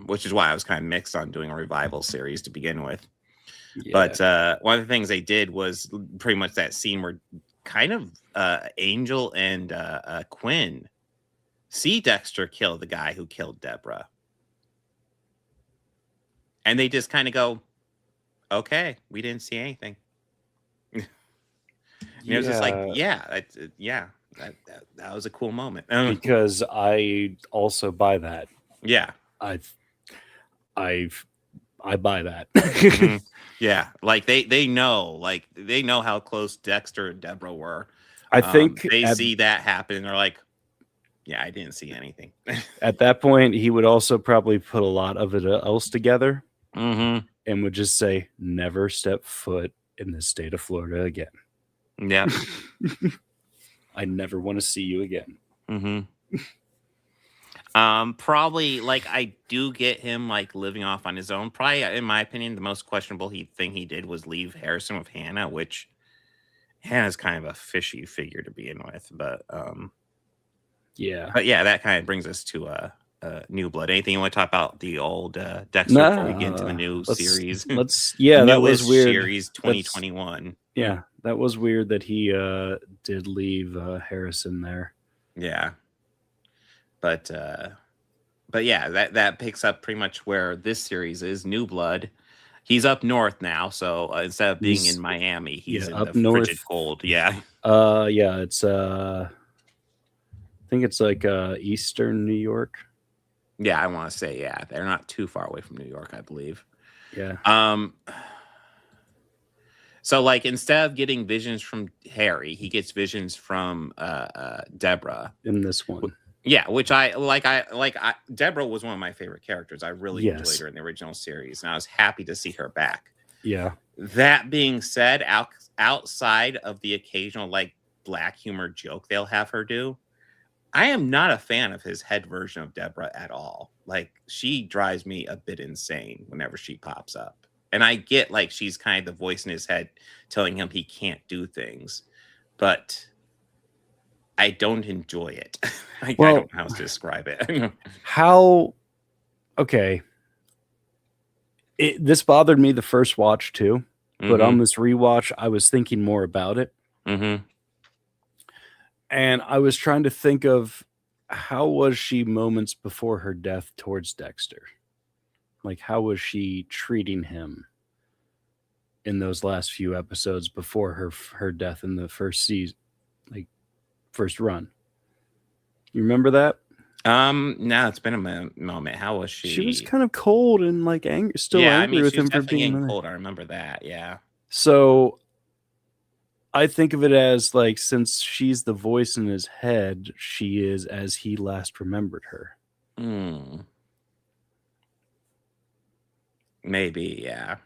B: Which is why I was kind of mixed on doing a revival series to begin with.
A: Yeah.
B: But one of the things they did was pretty much that scene where kind of Angel and Quinn see Dexter kill the guy who killed Deborah. And they just kind of go, okay, we didn't see anything. And it was just like, yeah, that was a cool moment.
A: Because I also buy that.
B: Yeah.
A: I buy that.
B: Mhm. Yeah, like they know how close Dexter and Deborah were.
A: I think
B: they see that happen and they're like, yeah, I didn't see anything.
A: At that point, he would also probably put a lot of it else together
B: Mm-hmm.
A: and would just say, never step foot in the state of Florida again.
B: Yeah.
A: I never want to see you again.
B: Mm-hmm. Probably, like, I do get him, like, living off on his own. Probably, in my opinion, the most questionable thing he did was leave Harrison with Hannah, which Hannah's kind of a fishy figure to be in with. But
A: yeah,
B: that kind of brings us to New Blood. Anything you want to talk about the old Dexter before we get into the new series?
A: That was weird.
B: Series 2021.
A: Yeah, that was weird that he did leave Harrison there.
B: Yeah. But yeah, that picks up pretty much where this series is. New Blood. He's up north now, so instead of being in Miami, he's in
A: up
B: the
A: north.
B: frigid cold. Yeah.
A: Yeah, it's I think it's like eastern New York.
B: Yeah, I want to say they're not too far away from New York, I believe.
A: Yeah.
B: So, like, instead of getting visions from Harry, he gets visions from Deborah
A: in this one.
B: Yeah, which I like. Deborah was one of my favorite characters. I really enjoyed her in the original series, and I was happy to see her back.
A: Yeah.
B: That being said, outside of the occasional, like, black humor joke they'll have her do, I am not a fan of his head version of Deborah at all. Like, she drives me a bit insane whenever she pops up. And I get, like, she's kind of the voice in his head telling him he can't do things, but I don't enjoy it. I don't know how to describe it.
A: Okay. This bothered me the first watch too, but on this rewatch, I was thinking more about it.
B: Mm-hmm.
A: And I was trying to think of how was she moments before her death towards Dexter? Like, how was she treating him in those last few episodes before her death in the first season, like first run? You remember that?
B: No, it's been a moment. How was she?
A: She was kind of cold and like angry, still
B: yeah, I
A: angry
B: mean,
A: with
B: she was
A: him for
B: definitely
A: being
B: getting
A: there.
B: cold. I remember that. Yeah.
A: So I think of it as like, since she's the voice in his head, she is as he last remembered her.
B: Hmm. Maybe, yeah.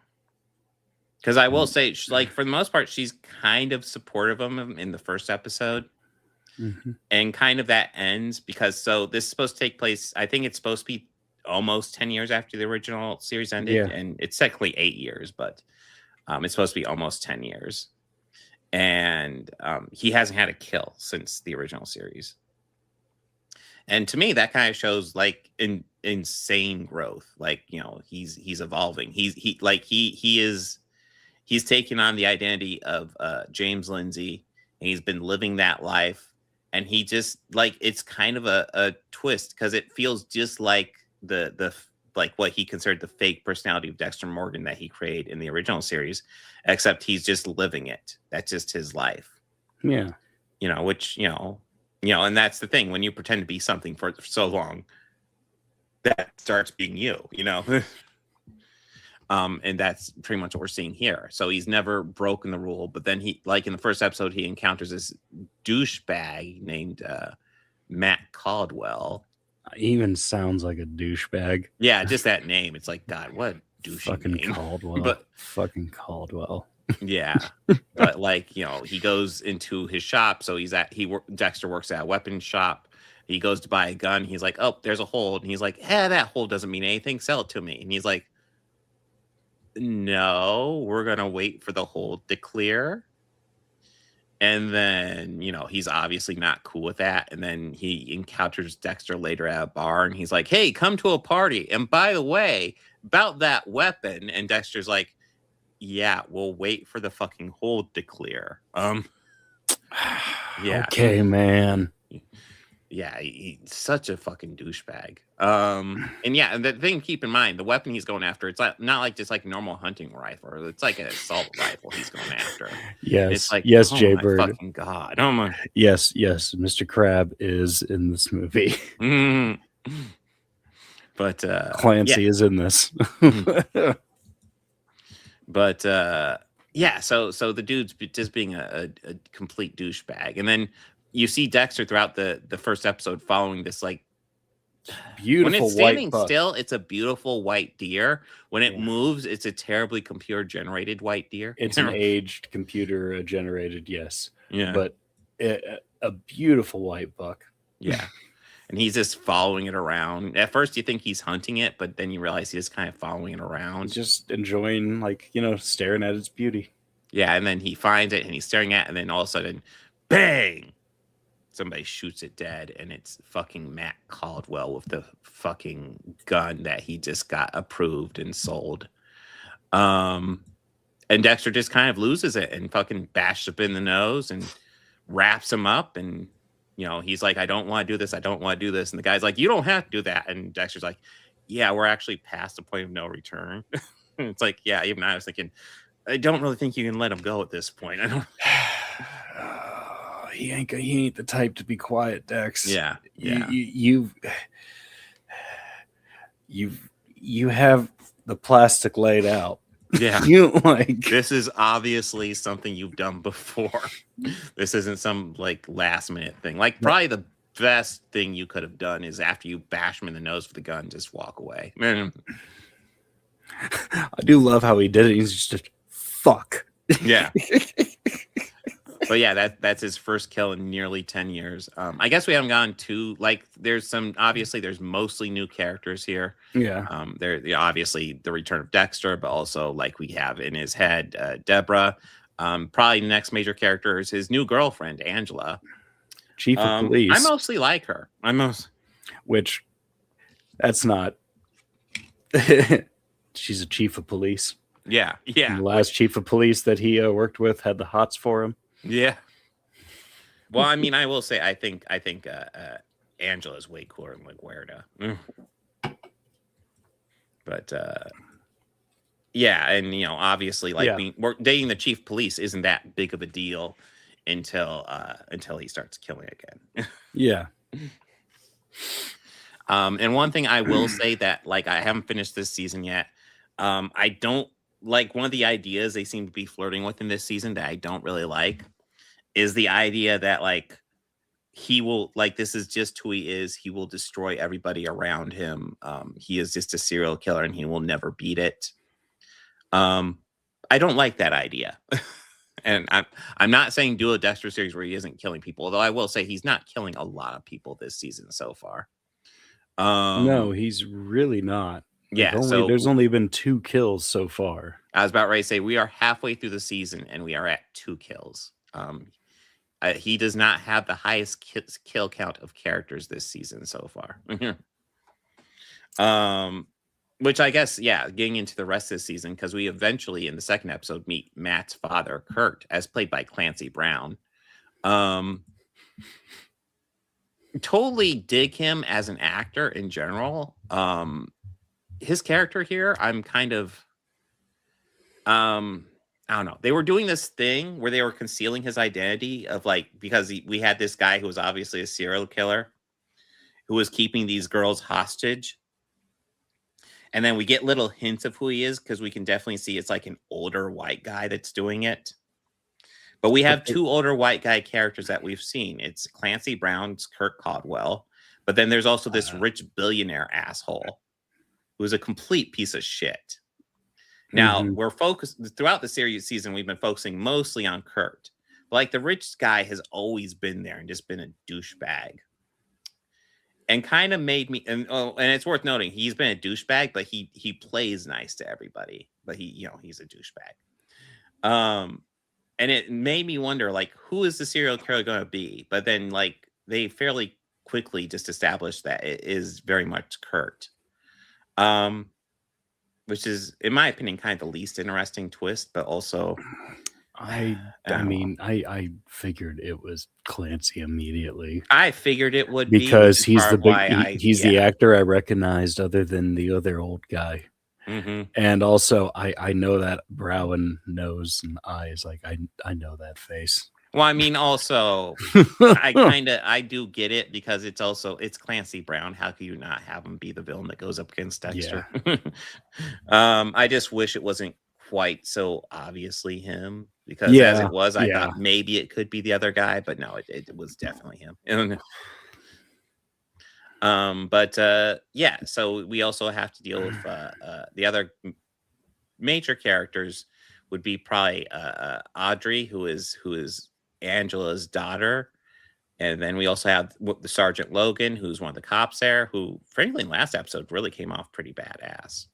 B: Because I will say, like, for the most part, she's kind of supportive of him in the first episode.
A: Mhm.
B: And kind of that ends because so this is supposed to take place, I think it's supposed to be almost 10 years after the original series ended.
A: Yeah.
B: And it's technically 8 years, but it's supposed to be almost 10 years. And he hasn't had a kill since the original series. And to me, that kind of shows like insane growth. Like, you know, he's evolving. He's taking on the identity of James Lindsay, and he's been living that life. And he just like, it's kind of a twist because it feels just like the like what he considered the fake personality of Dexter Morgan that he created in the original series, except he's just living it. That's just his life.
A: Yeah.
B: You know, which, and that's the thing, when you pretend to be something for so long, that starts being you, and that's pretty much what we're seeing here. So he's never broken the rule, but then he, like in the first episode, he encounters this douchebag named Matt Caldwell.
A: Even sounds like a douchebag.
B: Yeah, just that name. It's like, God, what a douchey
A: Fucking
B: name.
A: Caldwell.
B: But
A: fucking Caldwell.
B: yeah, but like, he goes into his shop. So Dexter works at a weapons shop. He goes to buy a gun. He's like, oh, there's a hole. And he's like, that hole doesn't mean anything. Sell it to me. And he's like, no, we're going to wait for the hole to clear. And then, he's obviously not cool with that. And then he encounters Dexter later at a bar. And he's like, hey, come to a party. And by the way, about that weapon. And Dexter's like, yeah, we'll wait for the fucking hole to clear. Yeah.
A: Okay, man.
B: Yeah, he's such a fucking douchebag. And yeah, and the thing, keep in mind, the weapon he's going after, it's not like just like normal hunting rifle. It's like an assault rifle he's going after.
A: Yes.
B: It's like,
A: yes,
B: oh
A: Jaybird.
B: my fucking God. Oh my.
A: Yes, Mr. Crab is in this movie.
B: But
A: Clancy is in this.
B: But yeah, so the dude's just being a complete douchebag. And then you see Dexter throughout the first episode following this like
A: beautiful
B: when it's standing
A: white buck.
B: still, it's a beautiful white deer. When it moves, it's a terribly computer generated white deer.
A: It's an aged computer generated, yes.
B: Yeah.
A: But a beautiful white buck.
B: Yeah. And he's just following it around. At first you think he's hunting it, but then you realize he's kind of following it around.
A: Just enjoying, like, staring at its beauty.
B: Yeah, and then he finds it and he's staring at it, and then all of a sudden, bang! Somebody shoots it dead, and it's fucking Matt Caldwell with the fucking gun that he just got approved and sold. And Dexter just kind of loses it and fucking bashes up in the nose and wraps him up, and he's like, I don't want to do this. I don't want to do this. And the guy's like, you don't have to do that. And Dexter's like, yeah, we're actually past the point of no return. It's like, yeah, even I was thinking, I don't really think you can let him go at this point. I don't.
A: He ain't the type to be quiet, Dex.
B: Yeah.
A: You have the plastic laid out.
B: Yeah. This is obviously something you've done before. This isn't some like last minute thing. Like probably the best thing you could have done is after you bash him in the nose with the gun, just walk away.
A: I do love how he did it. He's just fuck.
B: Yeah. But yeah, that's his first kill in nearly 10 years. I guess we haven't gone to like. There's mostly new characters here.
A: Yeah.
B: There obviously the return of Dexter, but also like we have in his head Deborah. Probably the next major character is his new girlfriend Angela,
A: chief of police.
B: I mostly like her.
A: Which that's not. She's a chief of police.
B: Yeah.
A: And the last chief of police that he worked with had the hots for him.
B: Yeah. Well, I mean, I will say, I think Angela's way cooler than LaGuardia. But yeah, and obviously, like we're dating the chief of police isn't that big of a deal until he starts killing again.
A: Yeah.
B: And one thing I will say that, like, I haven't finished this season yet. I don't like one of the ideas they seem to be flirting with in this season that I don't really like is the idea that, like, he will, like, this is just who he is. He will destroy everybody around him. He is just a serial killer and he will never beat it. I don't like that idea. And I'm not saying do a Dexter series where he isn't killing people, although I will say he's not killing a lot of people this season so far.
A: No, he's really not.
B: Yeah,
A: There's only been 2 kills so far.
B: I was about ready to say we are halfway through the season and we are at 2 kills. He does not have the highest kill count of characters this season so far. Which I guess, yeah, getting into the rest of the season, because we eventually in the second episode meet Matt's father, Kurt, as played by Clancy Brown. Totally dig him as an actor in general. His character here, I'm kind of, I don't know. They were doing this thing where they were concealing his identity of, like, because we had this guy who was obviously a serial killer who was keeping these girls hostage. And then we get little hints of who he is because we can definitely see it's like an older white guy that's doing it. But we have 2 older white guy characters that we've seen. It's Clancy Brown's Kurt Caldwell. But then there's also this rich billionaire asshole who's a complete piece of shit. Now, we're focused throughout the series season. We've been focusing mostly on Kurt. But, like, the rich guy has always been there and just been a douchebag. And kind of made me, and it's worth noting, he's been a douchebag, but he plays nice to everybody. But he's a douchebag. And it made me wonder, like, who is the serial killer going to be? But then, like, they fairly quickly just established that it is very much Kurt. Which is, in my opinion, kind of the least interesting twist, but also...
A: I figured it was Clancy immediately.
B: I figured it would
A: because he's the actor I recognized other than the other old guy. And also I know that brow and nose and eyes, like I know that face.
B: Well, I mean, also I do get it because it's Clancy Brown. How can you not have him be the villain that goes up against Dexter? Yeah. I just wish it wasn't quite so obviously him, because as it was, I thought maybe it could be the other guy, but no, it was definitely him. So we also have to deal with the other major characters would be probably Audrey, who is Angela's daughter, and then we also have the Sergeant Logan, who's one of the cops there, who frankly in last episode really came off pretty badass.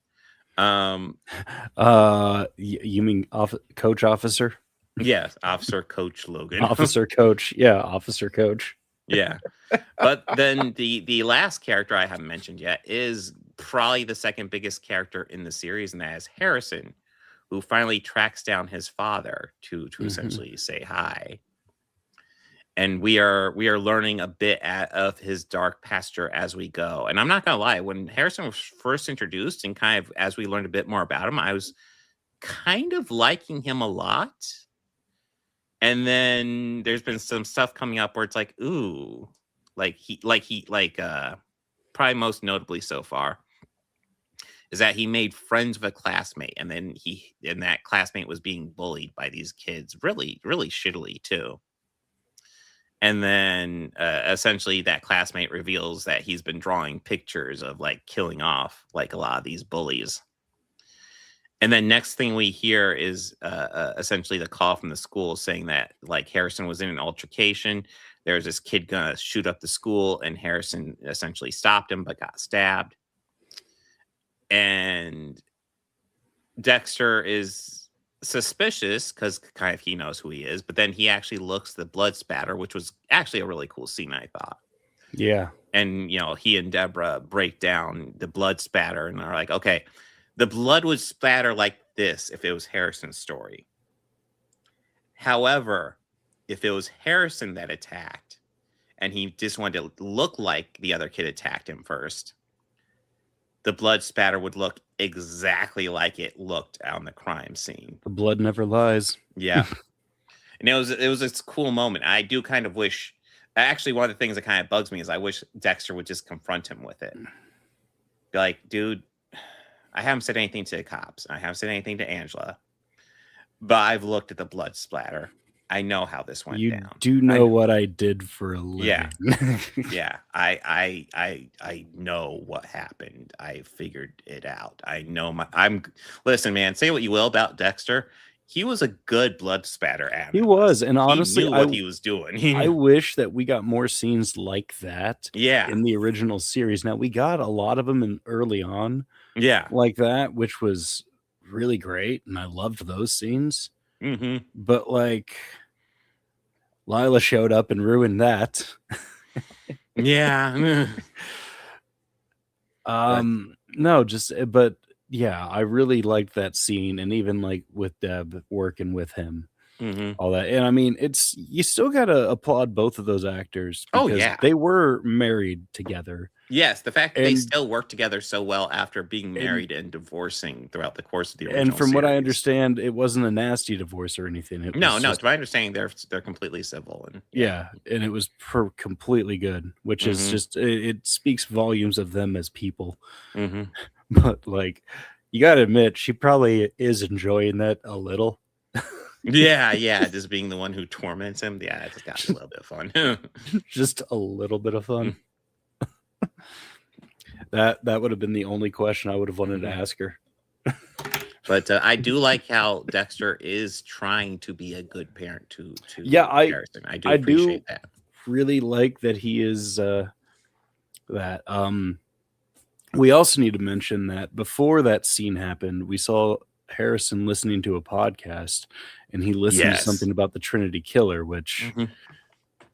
A: You mean Coach Officer?
B: Yes, Officer Coach Logan.
A: Officer Coach. Yeah, Officer Coach.
B: Yeah. But then the last character I haven't mentioned yet is probably the second biggest character in the series, and that is Harrison, who finally tracks down his father to essentially say hi. And we are learning a bit of his dark pasture as we go. And I'm not going to lie, when Harrison was first introduced and kind of as we learned a bit more about him, I was kind of liking him a lot. And then there's been some stuff coming up where it's like, ooh, probably most notably so far is that he made friends with a classmate, and then that classmate was being bullied by these kids really, really shittily too. And then essentially that classmate reveals that he's been drawing pictures of, like, killing off, like, a lot of these bullies. And then next thing we hear is essentially the call from the school saying that, like, Harrison was in an altercation. There's this kid gonna shoot up the school, and Harrison essentially stopped him but got stabbed. And Dexter is suspicious because kind of he knows who he is, but then he actually looks the blood spatter, which was actually a really cool scene, I thought.
A: Yeah.
B: And he and Deborah break down the blood spatter and are like, okay, the blood would splatter like this if it was Harrison's story. However, if it was Harrison that attacked and he just wanted to look like the other kid attacked him first, the blood spatter would look exactly like it looked on the crime scene.
A: The blood never lies.
B: Yeah. And it was a cool moment. I do kind of wish, Actually, one of the things that kind of bugs me is I wish Dexter would just confront him with it. Be like, dude, I haven't said anything to the cops. I haven't said anything to Angela. But I've looked at the blood splatter. I know how this went
A: You
B: down.
A: do know what I did for a
B: Yeah.
A: living.
B: Yeah. I know what happened. I figured it out. I know listen, man, say what you will about Dexter. He was a good blood spatter analyst.
A: He was, and honestly,
B: he knew what he was doing.
A: I wish that we got more scenes like that
B: Yeah.
A: in the original series. Now, we got a lot of them early on
B: Yeah.
A: like that, which was really great, and I loved those scenes.
B: Mm-hmm.
A: But, like, Lila showed up and ruined that.
B: Yeah.
A: No, but yeah, I really liked that scene, and even like with Deb working with him, all that. And I mean, you still gotta applaud both of those actors because they were married together.
B: Yes, the fact that they still work together so well after being married and divorcing throughout the course of the original
A: And from what I
B: series.
A: understand, it wasn't a nasty divorce or anything. It
B: No,
A: was
B: no.
A: just-
B: To my understanding, they're completely civil and
A: yeah, and it was completely good, which is just it speaks volumes of them as people. But like, you gotta admit, she probably is enjoying that a little.
B: yeah, just being the one who torments him. Yeah, it just got a little bit of fun.
A: Just a little bit of fun. That would have been the only question I would have wanted to ask her.
B: But I do like how Dexter is trying to be a good parent to Harrison. I do appreciate that.
A: Really like that he is that. We also need to mention that before that scene happened, we saw Harrison listening to a podcast, and he listened to something about the Trinity Killer, which,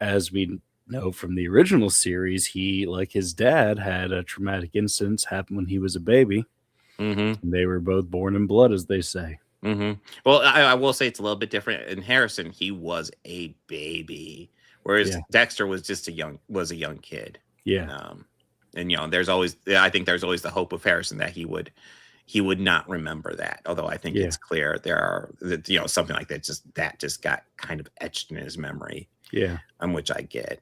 A: as we know from the original series, he, like his dad, had a traumatic incident happen when he was a baby. They were both born in blood, as they say.
B: Well, I will say it's a little bit different. In Harrison, he was a baby, whereas Dexter was just a young kid.
A: Yeah.
B: And I think there's always the hope of Harrison that he would not remember that. Although I think it's clear there are something like that just got kind of etched in his memory.
A: Yeah.
B: Which I get,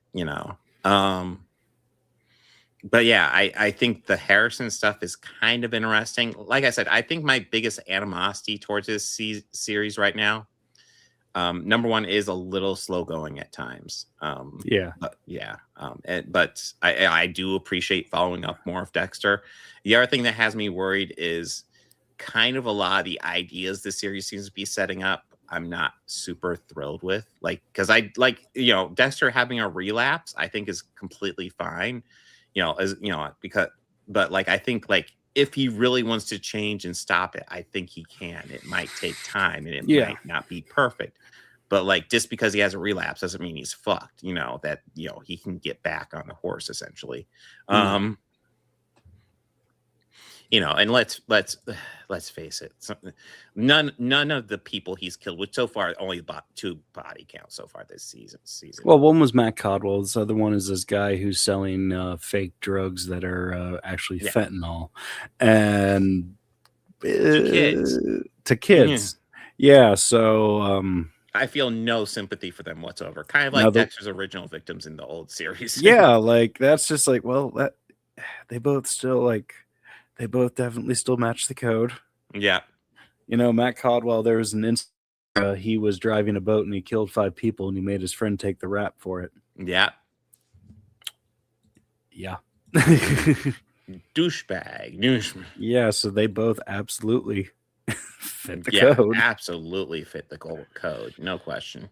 B: but yeah, I think the Harrison stuff is kind of interesting. Like I said, I think my biggest animosity towards this series right now, number one, is a little slow going at times. But I do appreciate following up more of Dexter. The other thing that has me worried is kind of a lot of the ideas the series seems to be setting up. I'm not super thrilled with, because Dexter having a relapse, I think is completely fine. But I think if he really wants to change and stop it, I think he can. It might take time and it might not be perfect, but just because he has a relapse doesn't mean he's fucked. He can get back on the horse essentially. And let's face it, none of the people he's killed, which so far only about 2 body counts so far this season.
A: Well, one was Matt Codwell. This other one is this guy who's selling fake drugs that are actually fentanyl, and to kids. Yeah. So
B: I feel no sympathy for them whatsoever. Kind of like Dexter's original victims in the old series.
A: Yeah, that's just that they both definitely still match the code.
B: Yeah.
A: Matt Codwell, there was an incident he was driving a boat and he killed 5 people and he made his friend take the rap for it.
B: Yeah.
A: Yeah.
B: Douchebag.
A: Yeah, so they both absolutely fit the code.
B: Absolutely fit the code. No question.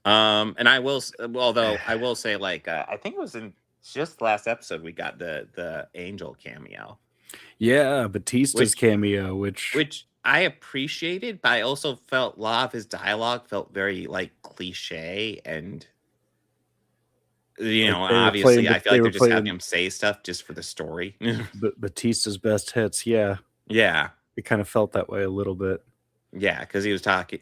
B: And I will say, I think it was in just last episode we got the Angel cameo.
A: Yeah, Batista's cameo, which
B: I appreciated, but I also felt a lot of his dialogue felt very cliche, and obviously I feel like they're just having him say stuff just for the story.
A: But Batista's best hits, yeah, it kind of felt that way a little bit.
B: Yeah, because he was talking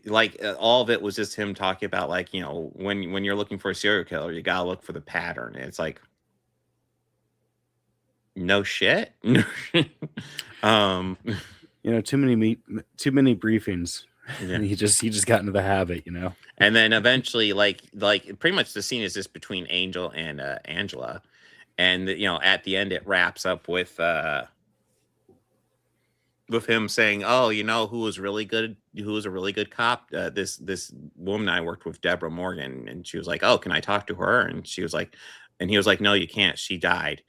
B: all of it was just him talking about when you're looking for a serial killer, you gotta look for the pattern. And it's no shit.
A: Too many briefings
B: Yeah.
A: He just got into the habit, you know.
B: And then eventually, like pretty much the scene is just between Angel and Angela, and at the end it wraps up with him saying, "Oh, who was really good? Who was a really good cop? This woman I worked with, Deborah Morgan." And she was like, "Oh, can I talk to her?" And she was like, and he was like, "No, you can't. She died.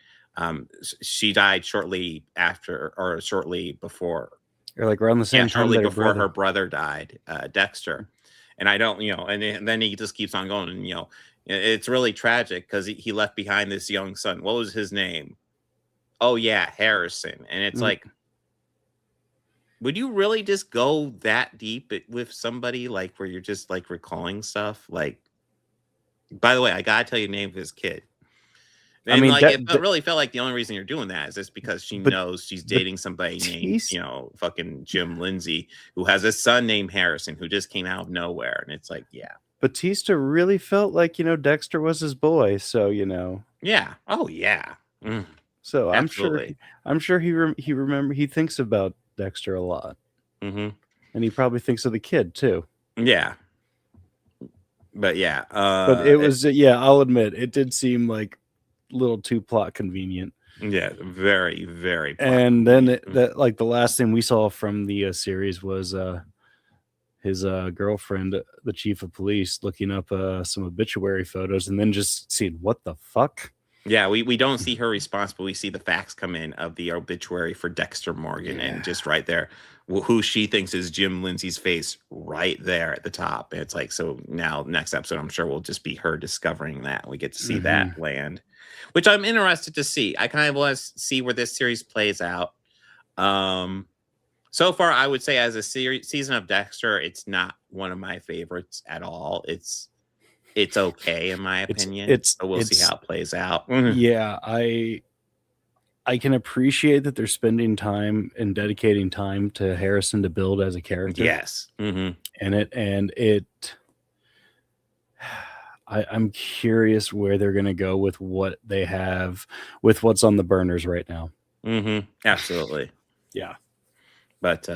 B: She died shortly after, or shortly before,
A: Or like around the same time
B: shortly
A: that
B: before her brother died, Dexter." And I don't, and then he just keeps on going, and it's really tragic because he left behind this young son. What was his name? Oh yeah, Harrison. And it's like, would you really just go that deep with somebody, like where you're just like recalling stuff? Like, by the way, I gotta tell you the name of his kid. And
A: I mean,
B: like, it really felt like the only reason you're doing that is just because she knows she's dating somebody named, fucking Jim Lindsay, who has a son named Harrison, who just came out of nowhere. And it's like, yeah.
A: Batista really felt like, Dexter was his boy. So,
B: Yeah. Oh yeah.
A: So
B: Absolutely.
A: I'm sure he thinks about Dexter a lot.
B: Mm-hmm.
A: And he probably thinks of the kid too.
B: Yeah. But yeah.
A: But it was, I'll admit, it did seem like a little too plot convenient.
B: Yeah, very, very.
A: And then the last thing we saw from the series was his girlfriend, the chief of police, looking up some obituary photos and then just seeing what the fuck.
B: Yeah, we don't see her response, but we see the facts come in of the obituary for Dexter Morgan, and just right there, who she thinks is Jim Lindsay's face right there at the top. And it's like, so now next episode, I'm sure will just be her discovering that. We get to see that land, which I'm interested to see. I kind of want to see where this series plays out. So far, I would say as a season of Dexter, it's not one of my favorites at all. It's okay in my opinion. So we'll see how it plays out.
A: Yeah, I can appreciate that they're spending time and dedicating time to Harrison to build as a character.
B: Yes.
A: I'm curious where they're going to go with what they have, with what's on the burners right now.
B: Absolutely.
A: Yeah.
B: But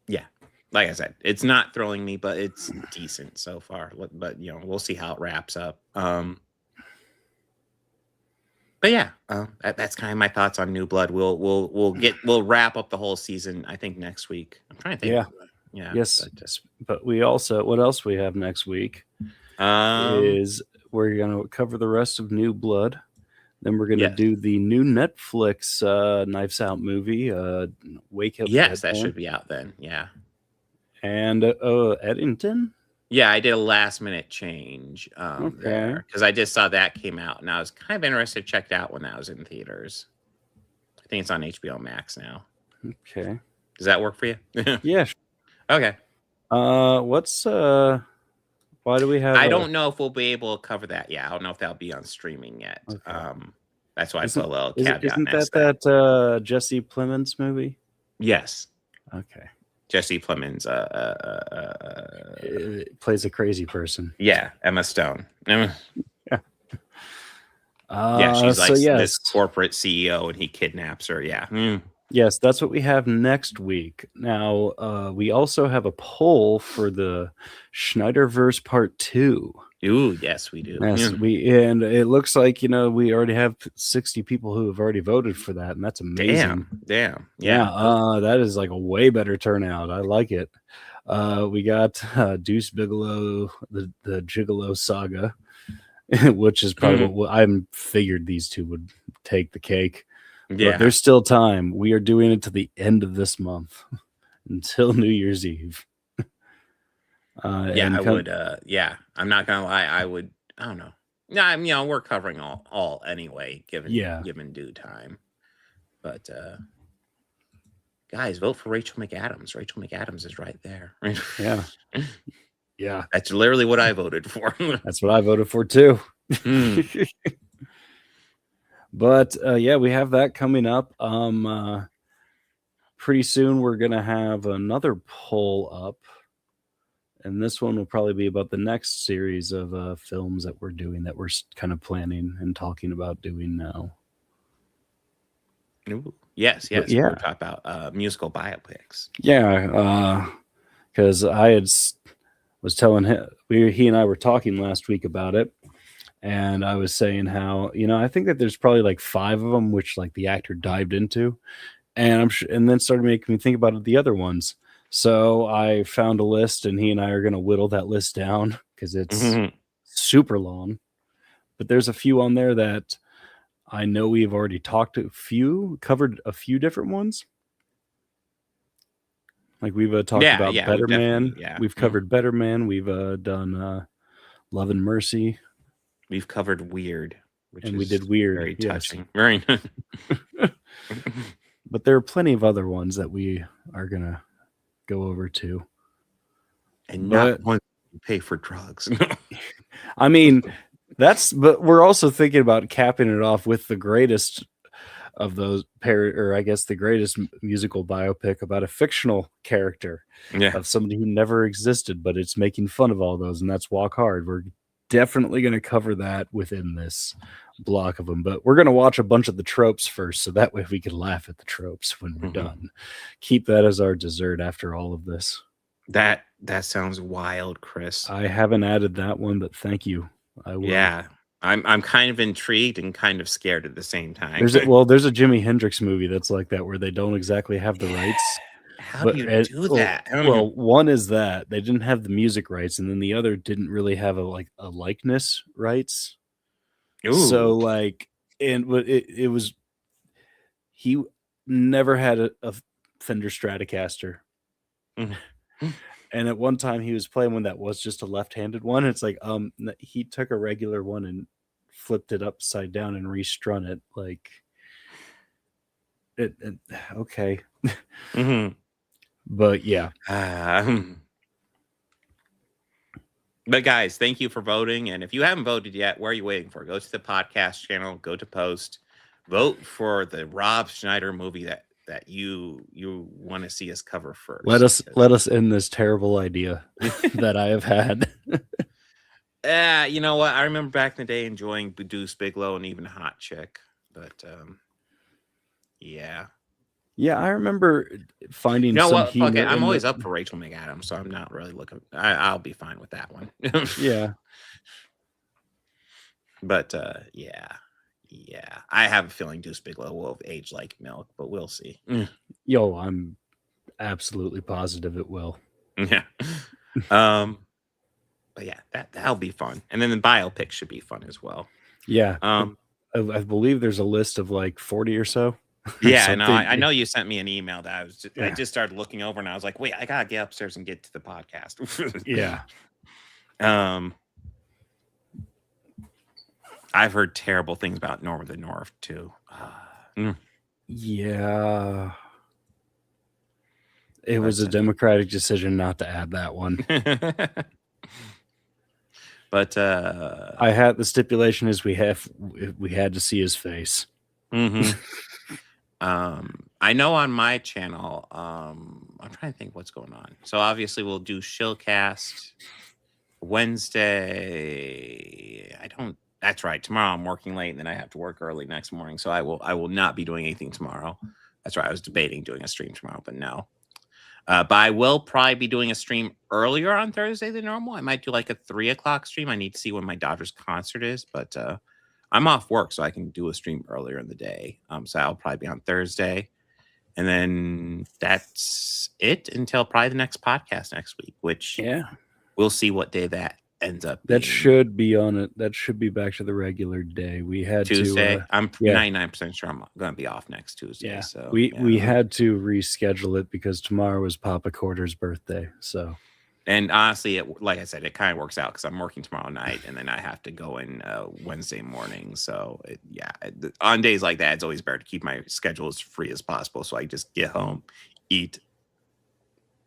B: yeah, like I said, it's not throwing me, but it's decent so far. But we'll see how it wraps up. But yeah, that's kind of my thoughts on New Blood. We'll wrap up the whole season, I think, next week. I'm trying to think. Yeah.
A: Yes. But we also, what else we have next week is we're going to cover the rest of New Blood. Then we're going to do the new Netflix Knives Out movie, Wake Up.
B: Yes, that should be out then. Yeah.
A: And Eddington.
B: Yeah, I did a last minute change there because I just saw that came out, and I was kind of interested to check it out when that was in theaters. I think it's on HBO Max now.
A: Okay.
B: Does that work for you?
A: Yeah.
B: Okay.
A: Why do we have?
B: I don't know if we'll be able to cover that yet. I don't know if that'll be on streaming yet. Okay. That's why I put a little caveat.
A: Isn't that Jesse Plemons movie?
B: Yes.
A: Okay.
B: Jesse Plemons
A: plays a crazy person.
B: Yeah, Emma Stone. Yeah,
A: she's
B: like this corporate CEO, and he kidnaps her. Yeah.
A: Yes, that's what we have next week. Now, we also have a poll for the Schneiderverse Part 2.
B: Ooh, yes, we do.
A: Yes, and it looks like, we already have 60 people who have already voted for that, and that's amazing.
B: Damn.
A: Yeah, that is like a way better turnout. I like it. We got Deuce Bigelow, the Gigolo Saga, which is probably what I figured these two would take the cake.
B: Yeah,
A: but there's still time. We are doing it to the end of this month until New Year's Eve.
B: I would. I'm not gonna lie. I would. I don't know. No, we're covering all anyway, given due time. But guys, vote for Rachel McAdams. Rachel McAdams is right there.
A: Yeah.
B: That's literally what I voted for.
A: That's what I voted for too. But we have that coming up. Pretty soon we're gonna have another poll up, and this one will probably be about the next series of films that we're doing, that we're kind of planning and talking about doing now.
B: Ooh. Yes. We're talking about musical biopics.
A: Yeah, because was telling him, he and I were talking last week about it, and I was saying how, I think that there's probably like 5 of them which like the actor dived into, and and then started making me think about the other ones. So I found a list, and he and I are going to whittle that list down because it's super long. But there's a few on there that I know we've already covered a few different ones. Like we've talked about Better Man. We've covered Better Man. We've done Love and Mercy.
B: We've covered Weird,
A: and we did Weird.
B: Very touching. Very.
A: But there are plenty of other ones that we are gonna go over too.
B: And not one to pay for drugs.
A: I mean, but we're also thinking about capping it off with the greatest of those the greatest musical biopic about a fictional character of somebody who never existed, but it's making fun of all those, and that's Walk Hard. We're definitely going to cover that within this block of them, but we're going to watch a bunch of the tropes first, so that way we can laugh at the tropes when we're done. Keep that as our dessert after all of this.
B: That sounds wild, Chris.
A: I haven't added that one, but thank you. I will.
B: Yeah. I'm kind of intrigued and kind of scared at the same time.
A: There's a Jimi Hendrix movie that's like that, where they don't exactly have the rights.
B: How do you do that?
A: Well, one is that they didn't have the music rights, and then the other didn't really have a likeness rights.
B: Ooh.
A: So it was, he never had a Fender Stratocaster. And at one time he was playing one that was just a left-handed one. It's like, he took a regular one and flipped it upside down and restrung it. Like okay. But yeah.
B: But guys, thank you for voting. And if you haven't voted yet, what are you waiting for? Go to the podcast channel, go to post, vote for the Rob Schneider movie that you want to see us cover first.
A: Let us end this terrible idea that I have had.
B: You know what? I remember back in the day enjoying Deuce Bigalow and even Hot Chick, but yeah. Yeah,
A: I remember finding.
B: You know what? Fuck it. I'm always up for Rachel McAdams, so I'm not really looking. I'll be fine with that one.
A: Yeah.
B: But yeah. I have a feeling Deuce Bigalow will have aged like milk, but we'll see.
A: Yo, I'm absolutely positive it will.
B: Yeah. But yeah, that'll be fun. And then the biopic should be fun as well.
A: Yeah. I believe there's a list of like 40 or so.
B: Yeah, no, I know you sent me an email that I just started looking over, and I was like, wait, I gotta get upstairs and get to the podcast.
A: Yeah.
B: I've heard terrible things about Norm of the North too.
A: Yeah. It was a democratic decision not to add that one.
B: But
A: I had the stipulation is we had to see his face.
B: I know on my channel, I'm trying to think what's going on. So obviously we'll do Shillcast Wednesday. That's right. Tomorrow I'm working late, and then I have to work early next morning. So I will not be doing anything tomorrow. That's right. I was debating doing a stream tomorrow, but no. But I will probably be doing a stream earlier on Thursday than normal. I might do like a 3:00 stream. I need to see when my Dodgers concert is, but I'm off work, so I can do a stream earlier in the day. So I'll probably be on Thursday. And then that's it until probably the next podcast next week, which we'll see what day that ends up being.
A: That should be on it. That should be back to the regular day. We had
B: Tuesday. I'm 99% sure I'm going to be off next Tuesday.
A: Yeah.
B: So
A: we had to reschedule it because tomorrow is Papa Quarter's birthday. So.
B: And honestly, like I said, it kind of works out because I'm working tomorrow night, and then I have to go in Wednesday morning. So, on days like that, it's always better to keep my schedule as free as possible. So I just get home, eat,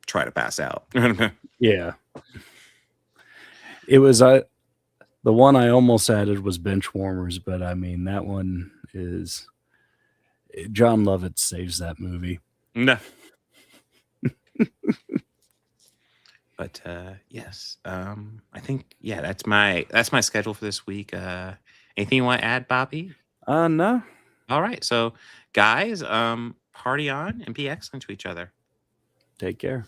B: try to pass out.
A: Yeah. It was the one I almost added was Bench Warmers, but I mean, that one is John Lovett saves that movie.
B: No. But yes, I think that's my schedule for this week. Anything you want to add, Bobby?
A: No.
B: All right, so guys, party on and be excellent to each other.
A: Take care.